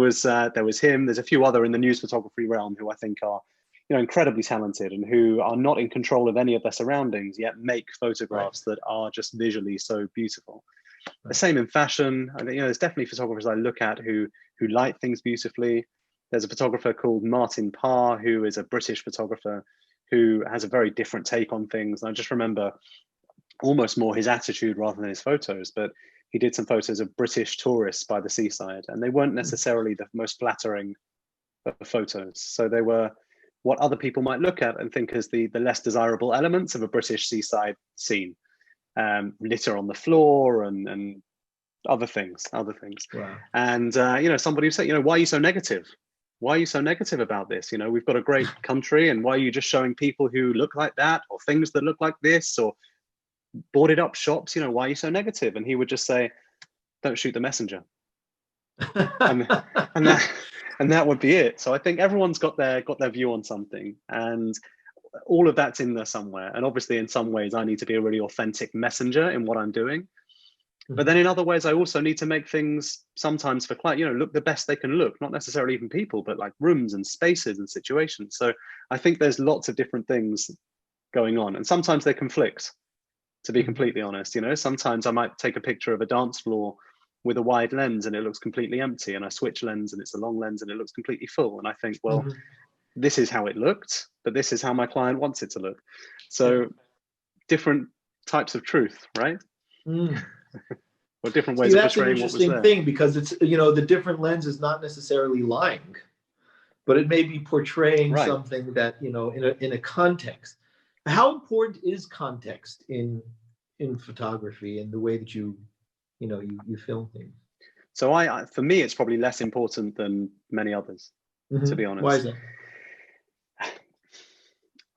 was him. There's a few other in the news photography realm who I think are, incredibly talented and who are not in control of any of their surroundings yet make Right. photographs that are just visually so beautiful. The Right. same in fashion. I think, there's definitely photographers I look at who light things beautifully. There's a photographer called Martin Parr, who is a British photographer who has a very different take on things. And I just remember almost more his attitude rather than his photos, but he did some photos of British tourists by the seaside, and they weren't necessarily the most flattering of photos. So they were what other people might look at and think as the less desirable elements of a British seaside scene. Litter on the floor and other things. Wow. And somebody said, why are you so negative? Why are you so negative about this? We've got a great country, and why are you just showing people who look like that, or things that look like this, or boarded up shops? Why are you so negative? And he would just say, don't shoot the messenger. and that would be it. So I think everyone's got their view on something, and all of that's in there somewhere. And obviously, in some ways, I need to be a really authentic messenger in what I'm doing. But then in other ways, I also need to make things sometimes for client, look the best they can look, not necessarily even people, but like rooms and spaces and situations. So I think there's lots of different things going on, and sometimes they conflict, to be completely honest. Sometimes I might take a picture of a dance floor with a wide lens and it looks completely empty, and I switch lens and it's a long lens and it looks completely full. And I think, well, this is how it looked, but this is how my client wants it to look. So different types of truth, right? Or different ways of portraying what was there. That's an interesting thing, because it's, the different lens is not necessarily lying, but it may be portraying something that, in a context. How important is context in photography and the way that you film things? So for me, it's probably less important than many others, to be honest. Why is that?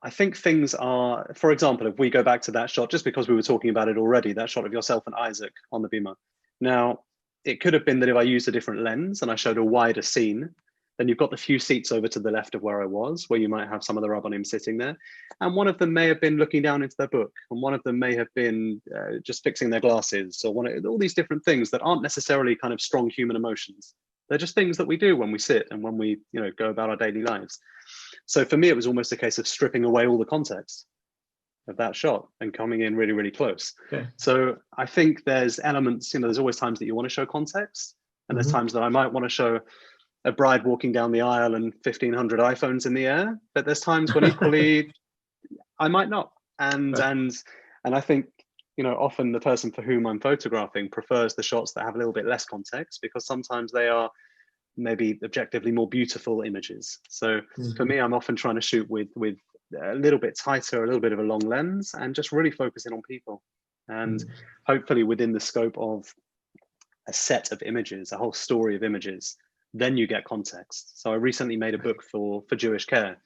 I think things are, for example, if we go back to that shot, just because we were talking about it already, that shot of yourself and Isaac on the bima. Now, it could have been that if I used a different lens and I showed a wider scene, then you've got the few seats over to the left of where I was, where you might have some of the Rabbanim sitting there. And one of them may have been looking down into their book, and one of them may have been just fixing their glasses, or all these different things that aren't necessarily kind of strong human emotions. They're just things that we do when we sit and when we go about our daily lives. So for me, it was almost a case of stripping away all the context of that shot and coming in really, really close. Okay. So I think there's elements, there's always times that you want to show context, and there's times that I might want to show a bride walking down the aisle and 1,500 iPhones in the air, but there's times when equally I might not. And I think, often the person for whom I'm photographing prefers the shots that have a little bit less context, because sometimes they are maybe objectively more beautiful images. So for me, I'm often trying to shoot with a little bit tighter, a little bit of a long lens, and just really focusing on people. And hopefully within the scope of a set of images, a whole story of images, then you get context. So I recently made a book for Jewish Care,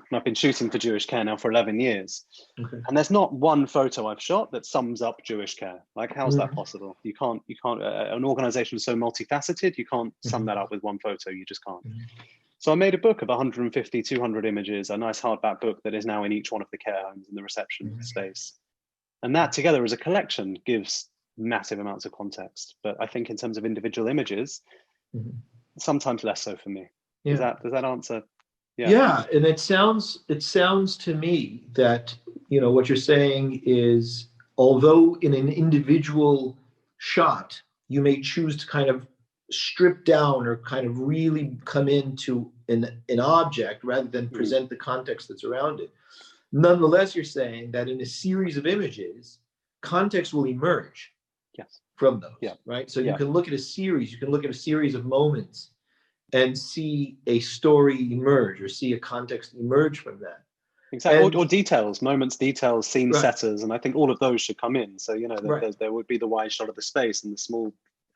and I've been shooting for Jewish Care now for 11 years. And there's not one photo I've shot that sums up Jewish Care. Like, how's that possible? You can't, an organization so multifaceted, you can't sum that up with one photo, you just can't. So I made a book of 150, 200 images, a nice hardback book that is now in each one of the care homes in the reception space. And that together as a collection gives massive amounts of context. But I think in terms of individual images, sometimes less so for me. Does that answer? Yeah, and it sounds to me that what you're saying is, although in an individual shot you may choose to kind of strip down or kind of really come into an object rather than present the context that's around it, nonetheless you're saying that in a series of images, context will emerge from those, right? So you can look at a series of moments and see a story emerge, or see a context emerge from that. Exactly, or details, moments, details, scene setters, and I think all of those should come in. So there would be the wide shot of the space and the small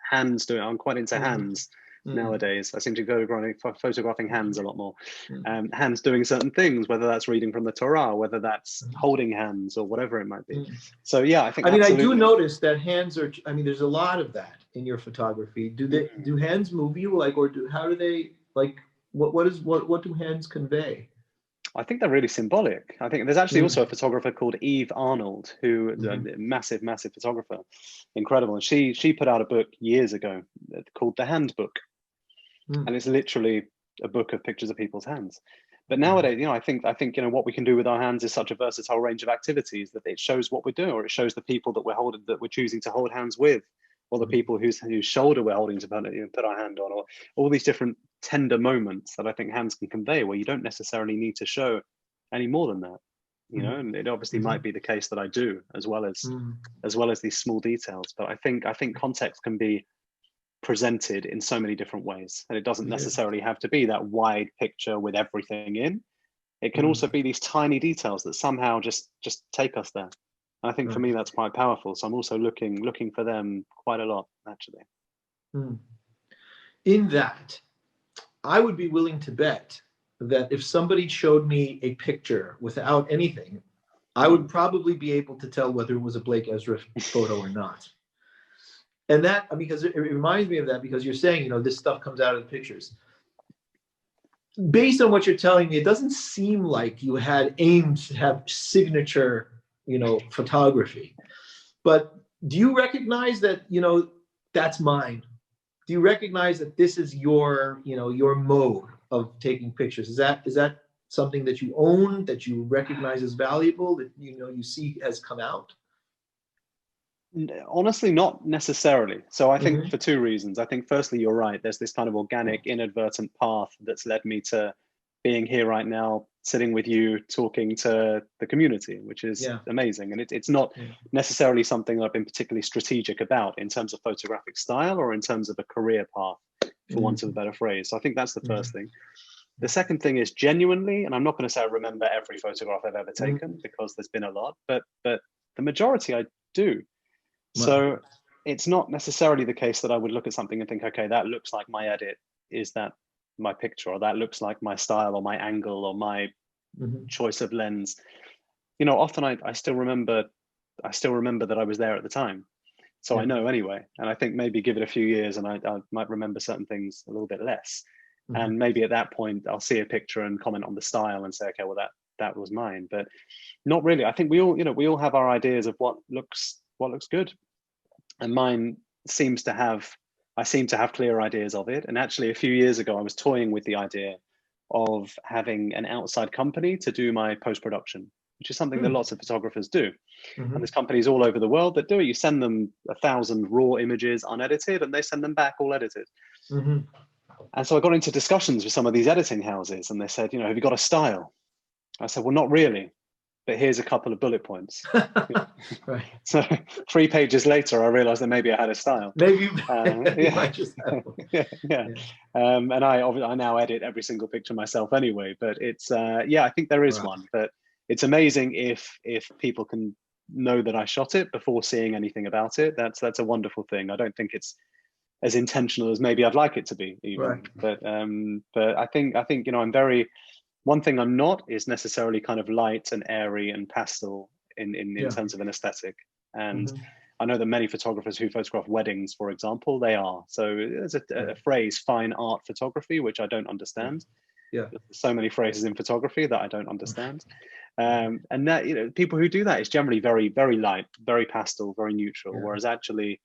hands doing. I'm quite into hands nowadays. I seem to go photographing hands a lot more. Hands doing certain things, whether that's reading from the Torah, whether that's holding hands, or whatever it might be. So I think. I do notice that hands are. There's a lot of that in your photography. Do hands move you, how do they, what do hands convey? I think they're really symbolic. I think there's actually also a photographer called Eve Arnold, who is a massive photographer, incredible. And she put out a book years ago called The Handbook. And it's literally a book of pictures of people's hands. But nowadays, I think what we can do with our hands is such a versatile range of activities that it shows what we're doing, or it shows the people that we're choosing to hold hands with, or the people whose shoulder we're holding to put our hand on, or all these different tender moments that I think hands can convey, where you don't necessarily need to show any more than that. And it obviously might be the case that I do, as well as these small details. But I think context can be presented in so many different ways, and it doesn't necessarily have to be that wide picture with everything in. It can also be these tiny details that somehow just take us there. And I think for me that's quite powerful. So I'm also looking for them quite a lot, actually. Hmm. In that, I would be willing to bet that if somebody showed me a picture without anything, I would probably be able to tell whether it was a Blake Ezra photo or not. And that, because it reminds me of that, because you're saying, you know, this stuff comes out of the pictures. Based on what you're telling me, it doesn't seem like you had aimed to have signature, you know, photography. But do you recognize that, you know, that's mine? Do you recognize that this is your, you know, your mode of taking pictures? Is that something that you own, that you recognize as valuable, that, you know, you see has come out? Honestly, not necessarily. So I think for two reasons. I think firstly, you're right. There's this kind of organic, inadvertent path that's led me to being here right now, sitting with you, talking to the community, which is amazing. And it's not necessarily something I've been particularly strategic about in terms of photographic style or in terms of a career path, for want of a better phrase. So I think that's the first thing. The second thing is genuinely, and I'm not going to say I remember every photograph I've ever taken, because there's been a lot, but the majority I do. So it's not necessarily the case that I would look at something and think, okay, that looks like my edit. Is that my picture? Or that looks like my style or my angle or my choice of lens. You know, often I still remember that I was there at the time. So I know anyway. And I think maybe give it a few years and I might remember certain things a little bit less. And maybe at that point I'll see a picture and comment on the style and say, okay, well that was mine. But not really. I think we all have our ideas of what looks good. And mine I seem to have clear ideas of it. And actually a few years ago, I was toying with the idea of having an outside company to do my post-production, which is something that lots of photographers do. And there's companies all over the world that do it. You send them 1,000 raw images unedited and they send them back all edited. And so I got into discussions with some of these editing houses and they said, you know, have you got a style? I said, well, not really. But here's a couple of bullet points. Right. So 3 pages later, I realized that maybe I had a style. Maybe you might just have one. And I now edit every single picture myself anyway. But it's I think there is one. But it's amazing if people can know that I shot it before seeing anything about it. That's a wonderful thing. I don't think it's as intentional as maybe I'd like it to be, even. But I think you know, I'm very. One thing I'm not is necessarily kind of light and airy and pastel in terms of an aesthetic. And I know that many photographers who photograph weddings, for example, they are. So there's a phrase, fine art photography, which I don't understand. There's so many phrases in photography that I don't understand. And that, you know, people who do that is generally very, very light, very pastel, very neutral. Whereas actually,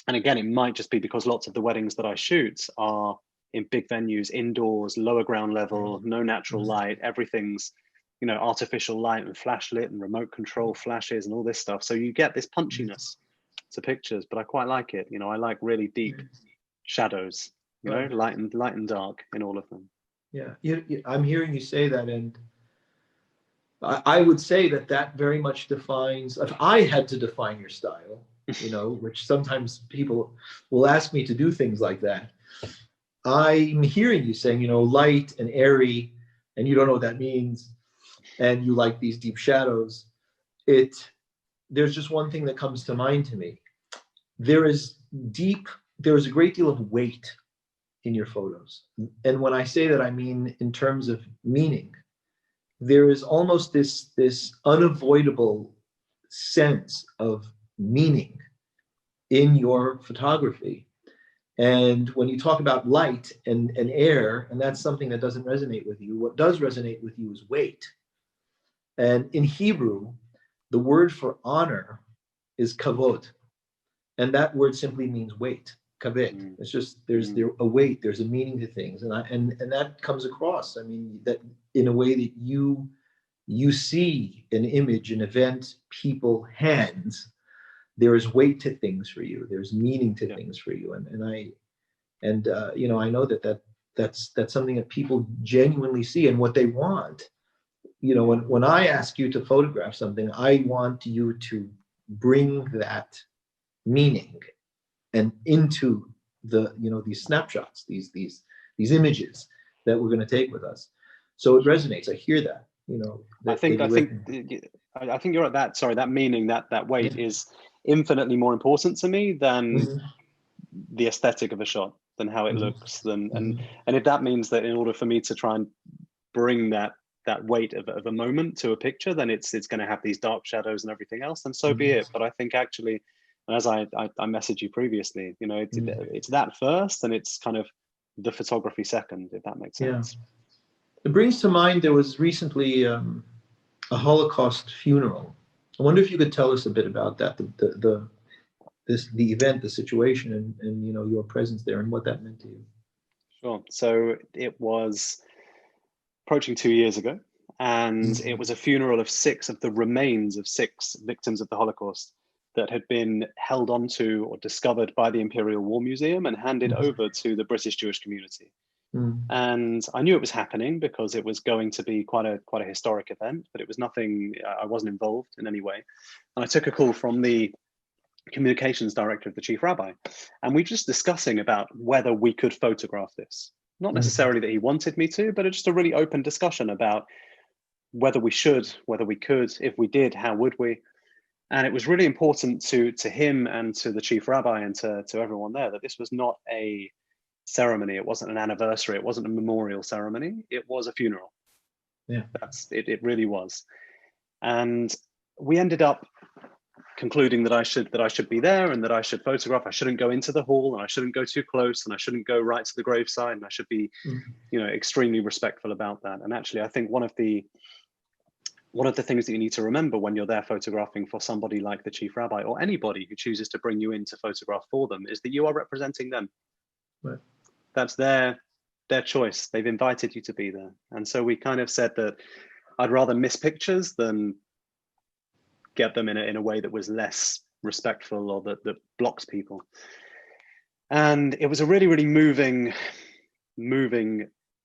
and again, it might just be because lots of the weddings that I shoot are in big venues, indoors, lower ground level, no natural light, everything's, you know, artificial light and flash lit and remote control flashes and all this stuff. So you get this punchiness to pictures, but I quite like it. You know, I like really deep shadows, you know, light and dark in all of them. I'm hearing you say that, and I would say that very much defines, if I had to define your style, you know, which sometimes people will ask me to do things like that. I'm hearing you saying, you know, light and airy, and you don't know what that means, and you like these deep shadows. There's just one thing that comes to mind to me. There is a great deal of weight in your photos. And when I say that, I mean in terms of meaning. There is almost this unavoidable sense of meaning in your photography. And when you talk about light and air, and that's something that doesn't resonate with you, what does resonate with you is weight. And in Hebrew, the word for honor is kavod. And that word simply means weight, kaved. It's just, there's a weight, there's a meaning to things. And that comes across, I mean, that in a way that you see an image, an event, people, hands, there is weight to things for you. There's meaning to things for you. And you know, I know that's something that people genuinely see and what they want. You know, when I ask you to photograph something, I want you to bring that meaning and into the, you know, these snapshots, these images that we're going to take with us. So it resonates. I hear that, you know. I think you're at that. Sorry, that meaning, that weight is infinitely more important to me than the aesthetic of a shot, than how it looks, and if that means that in order for me to try and bring that weight of a moment to a picture, then it's going to have these dark shadows and everything else, then so be it. But I think actually, as I messaged you previously, you know, it's that first, and it's kind of the photography second, if that makes sense. Yeah. It brings to mind, there was recently a Holocaust funeral. I wonder if you could tell us a bit about that, the event, the situation, and you know, your presence there and what that meant to you. Sure. So it was approaching 2 years ago, and it was a funeral of the remains of 6 victims of the Holocaust that had been held onto or discovered by the Imperial War Museum and handed over to the British Jewish community. And I knew it was happening because it was going to be quite a historic event, but it was nothing, I wasn't involved in any way. And I took a call from the communications director of the chief rabbi, and we were just discussing about whether we could photograph this. Not necessarily that he wanted me to, but just a really open discussion about whether we should, whether we could, if we did, how would we? And it was really important to him and to the chief rabbi and to everyone there that this was not a ceremony. It wasn't an anniversary. It wasn't a memorial ceremony. It was a funeral. Yeah, it really was. And we ended up concluding that I should be there and that I should photograph. I shouldn't go into the hall, and I shouldn't go too close, and I shouldn't go right to the graveside, and I should be, you know, extremely respectful about that. And actually, I think one of the things that you need to remember when you're there photographing for somebody like the chief rabbi or anybody who chooses to bring you in to photograph for them is that you are representing them. Right. That's their choice. They've invited you to be there. And so we kind of said that I'd rather miss pictures than get them in a way that was less respectful or that blocks people. And it was a really, really moving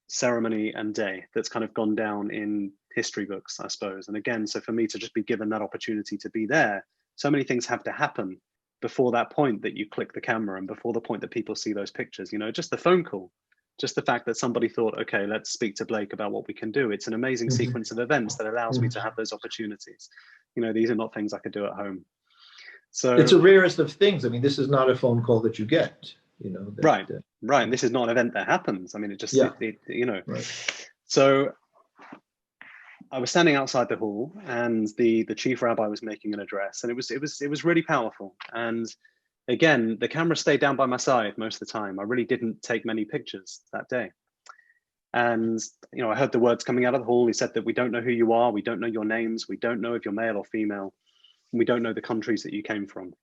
ceremony and day that's kind of gone down in history books, I suppose. And again, so for me to just be given that opportunity to be there, so many things have to happen before that point that you click the camera and before the point that people see those pictures. You know, just the phone call, just the fact that somebody thought, okay, let's speak to Blake about what we can do. It's an amazing sequence of events that allows me to have those opportunities. You know, these are not things I could do at home. So it's the rarest of things. I mean, this is not a phone call that you get, you know. Right. And this is not an event that happens. I mean, it just, you know. Right. So I was standing outside the hall, and the chief rabbi was making an address, and it was really powerful. And again, the camera stayed down by my side most of the time. I really didn't take many pictures that day. And, you know, I heard the words coming out of the hall. He said that we don't know who you are. We don't know your names. We don't know if you're male or female. And we don't know the countries that you came from.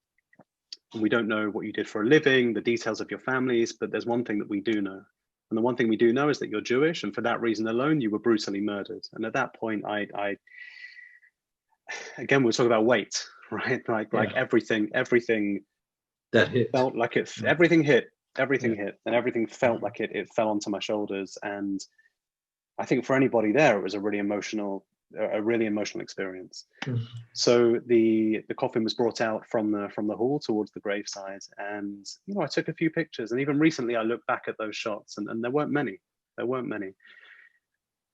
And we don't know what you did for a living, the details of your families. But there's one thing that we do know. And the one thing we do know is that you're Jewish. And for that reason alone, you were brutally murdered. And at that point, I again, we'll talk about weight, right? Like everything that hit. Felt like it, everything hit. Everything hit, and everything felt like it fell onto my shoulders. And I think for anybody there, it was a really emotional experience. So the coffin was brought out from the hall towards the graveside, and you know, I took a few pictures. And even recently, I looked back at those shots, and there weren't many.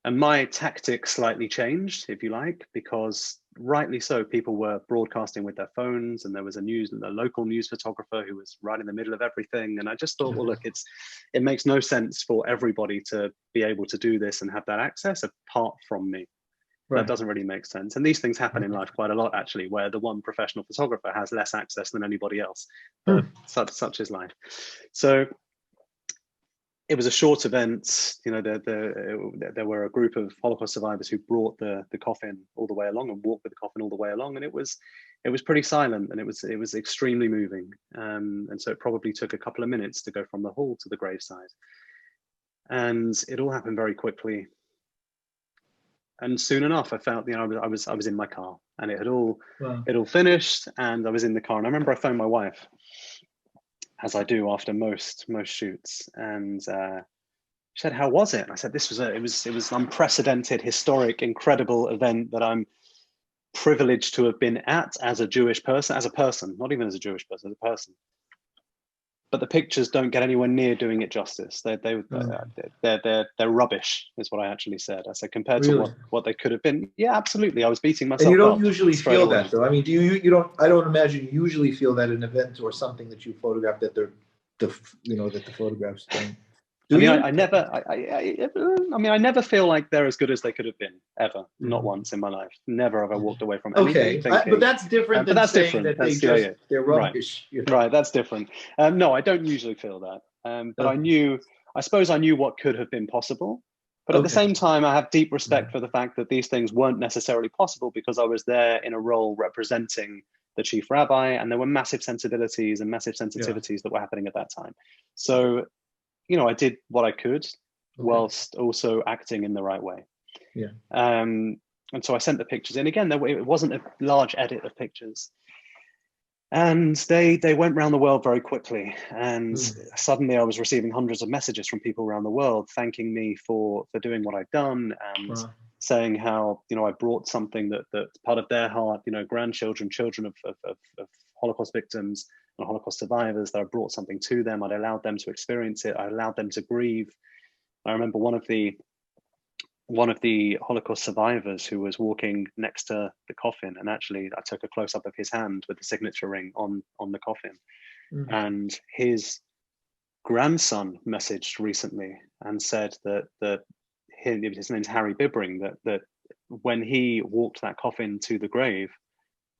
And my tactics slightly changed, if you like, because rightly so, people were broadcasting with their phones, and there was a local news photographer who was right in the middle of everything. And I just thought, well, look, it makes no sense for everybody to be able to do this and have that access apart from me. Right. That doesn't really make sense. And these things happen in life quite a lot, actually, where the one professional photographer has less access than anybody else. But such is life. So it was a short event. You know, there were a group of Holocaust survivors who brought the coffin all the way along and walked with the coffin all the way along, and it was pretty silent, and it was extremely moving. And so it probably took a couple of minutes to go from the hall to the graveside, and it all happened very quickly. And soon enough, I felt, you know, I was in my car, and it had all finished, and I was in the car. And I remember I phoned my wife, as I do after most shoots, and she said, "How was it?" And I said, "It was an unprecedented, historic, incredible event that I'm privileged to have been at as a Jewish person, not even as a Jewish person, as a person. But the pictures don't get anywhere near doing it justice. They're rubbish," is what I actually said. I said, compared to what they could have been. Yeah, absolutely. I was beating myself up. And you don't usually feel that, though. I mean, do you? You don't. I don't imagine you usually feel that an event or something that you photograph that they're that the photographs don't. I mean, I never feel like they're as good as they could have been, ever. Not once in my life. Never have I walked away from anything thinking, but that's different than that's saying different. that they're rubbish. Right, that's different. No, I don't usually feel that. But I suppose I knew what could have been possible. But at the same time, I have deep respect for the fact that these things weren't necessarily possible because I was there in a role representing the chief rabbi, and there were massive sensibilities and massive sensitivities that were happening at that time. So, I did what I could whilst also acting in the right way. Yeah. And so I sent the pictures in. Again, it wasn't a large edit of pictures. And they went around the world very quickly. And suddenly I was receiving hundreds of messages from people around the world thanking me for doing what I'd done and saying how, I brought something that's part of their heart, grandchildren, children of Holocaust victims and Holocaust survivors, that I brought something to them. I'd allowed them to experience it. I allowed them to grieve. I remember one of the Holocaust survivors who was walking next to the coffin, and actually I took a close-up of his hand with the signature ring on the coffin. And his grandson messaged recently and said that his name's Harry Bibbering, that when he walked that coffin to the grave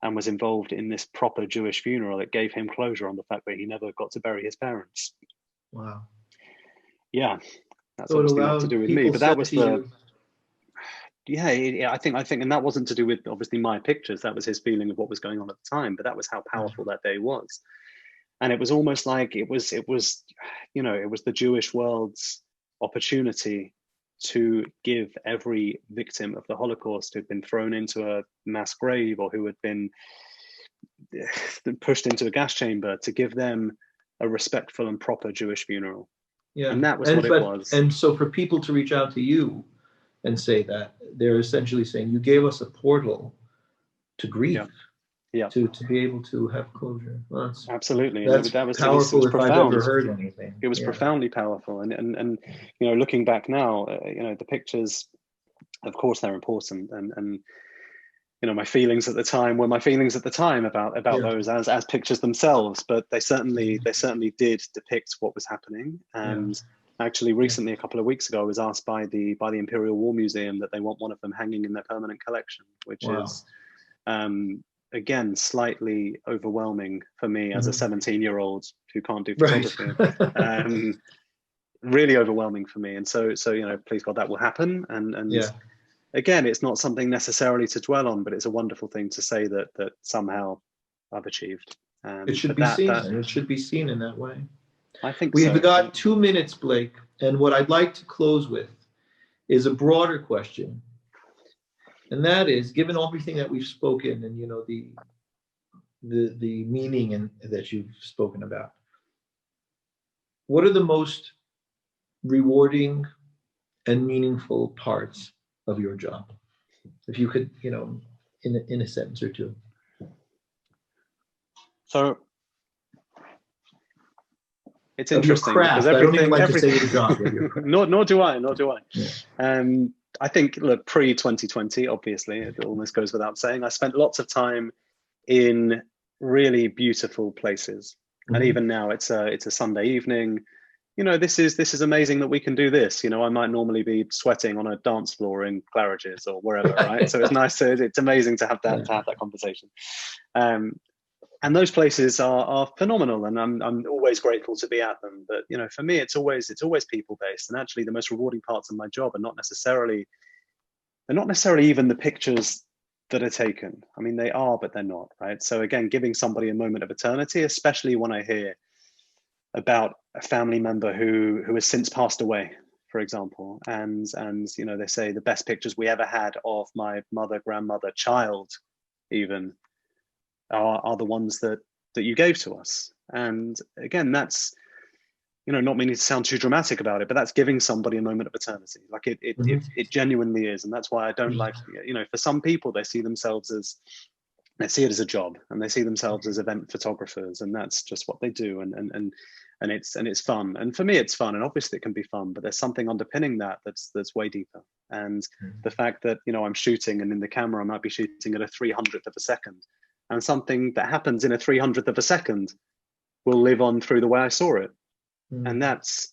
and was involved in this proper Jewish funeral, it gave him closure on the fact that he never got to bury his parents. Wow. Yeah, that's obviously not to do with me, but that was the... I think, and that wasn't to do with obviously my pictures. That was his feeling of what was going on at the time. But that was how powerful that day was, and it was almost like it was the Jewish world's opportunity to give every victim of the Holocaust who'd been thrown into a mass grave or who had been pushed into a gas chamber, to give them a respectful and proper Jewish funeral. Yeah, and that was what it was. And so for people to reach out to you and say that, they're essentially saying you gave us a portal to grieve, to be able to have closure. Well, absolutely, that's powerful. If I've ever heard anything, it was profoundly powerful. And looking back now, the pictures, of course, they're important, and my feelings at the time were my feelings at the time about those as pictures themselves, but they certainly did depict what was happening. And actually, recently, a couple of weeks ago, I was asked by the Imperial War Museum that they want one of them hanging in their permanent collection, which is, again, slightly overwhelming for me as a 17-year-old who can't do photography. Really overwhelming for me. And so please God, that will happen. And again, it's not something necessarily to dwell on, but it's a wonderful thing to say that somehow I've achieved. It should be seen, and it should be seen in that way. I think we've got 2 minutes, Blake, and what I'd like to close with is a broader question, and that is, given everything that we've spoken and the meaning that you've spoken about, what are the most rewarding and meaningful parts of your job? If you could, in a sentence or two. So it's interesting because I don't even like to say your job. nor do I. Yeah. I think, look, pre-2020, obviously, it almost goes without saying, I spent lots of time in really beautiful places. And even now, it's a Sunday evening. This is amazing that we can do this. I might normally be sweating on a dance floor in Claridge's or wherever, right? So it's nice it's amazing to have that conversation. And those places are phenomenal, and I'm always grateful to be at them. But for me, it's always people based, and actually the most rewarding parts of my job are not necessarily even the pictures that are taken. I mean, they are, but they're not, right? So again, giving somebody a moment of eternity, especially when I hear about a family member who has since passed away, for example, and they say the best pictures we ever had of my mother, grandmother, child, even, are the ones that you gave to us. And again, that's not meaning to sound too dramatic about it, but that's giving somebody a moment of eternity. Like it genuinely is. And that's why I don't like, for some people, they see it as a job, and they see themselves as event photographers, and that's just what they do. And it's fun. And for me, it's fun, and obviously it can be fun, but there's something underpinning that's way deeper. And the fact that, I'm shooting, and in the camera, I might be shooting at a 300th of a second, and something that happens in a 300th of a second will live on through the way I saw it. And that's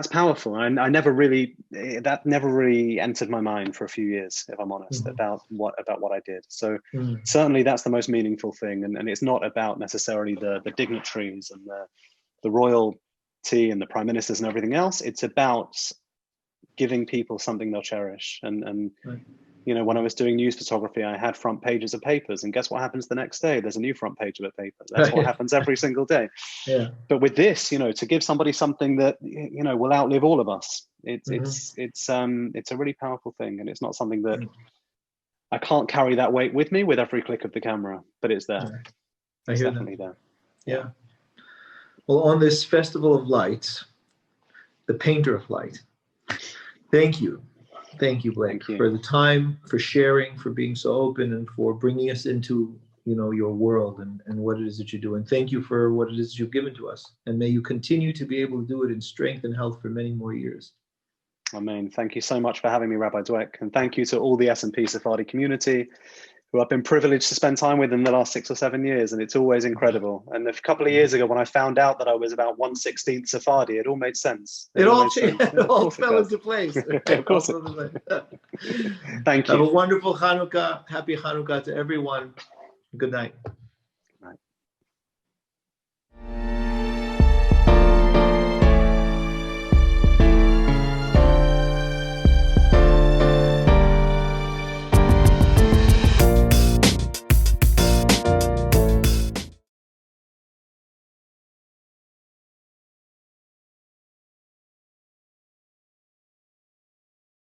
powerful. And I never really, that never really entered my mind for a few years, if I'm honest, about what I did. So certainly that's the most meaningful thing. And it's not about necessarily the dignitaries and the royalty and the prime ministers and everything else. It's about giving people something they'll cherish. And you know, when I was doing news photography, I had front pages of papers, and guess what happens the next day? There's a new front page of a paper. That's what happens every single day. Yeah. But with this, you know, to give somebody something that, you know, will outlive all of us, it's a really powerful thing, and it's not something that I can't carry that weight with me with every click of the camera, but it's there. It's definitely there. Yeah. Well, on this Festival of Lights, the painter of light, thank you. Thank you, Blake, for the time, for sharing, for being so open, and for bringing us into, you know, your world and what it is that you do. And thank you for what it is you've given to us. And may you continue to be able to do it in strength and health for many more years. Amen. Thank you so much for having me, Rabbi Dweck. And thank you to all the S&P Sephardi community who I've been privileged to spend time with in the last 6 or 7 years. And it's always incredible. And a couple of years ago, when I found out that I was about 1/16 Sephardi, it all made sense. It all fell into place. Of course. Thank you. Have a wonderful Hanukkah. Happy Hanukkah to everyone. Good night.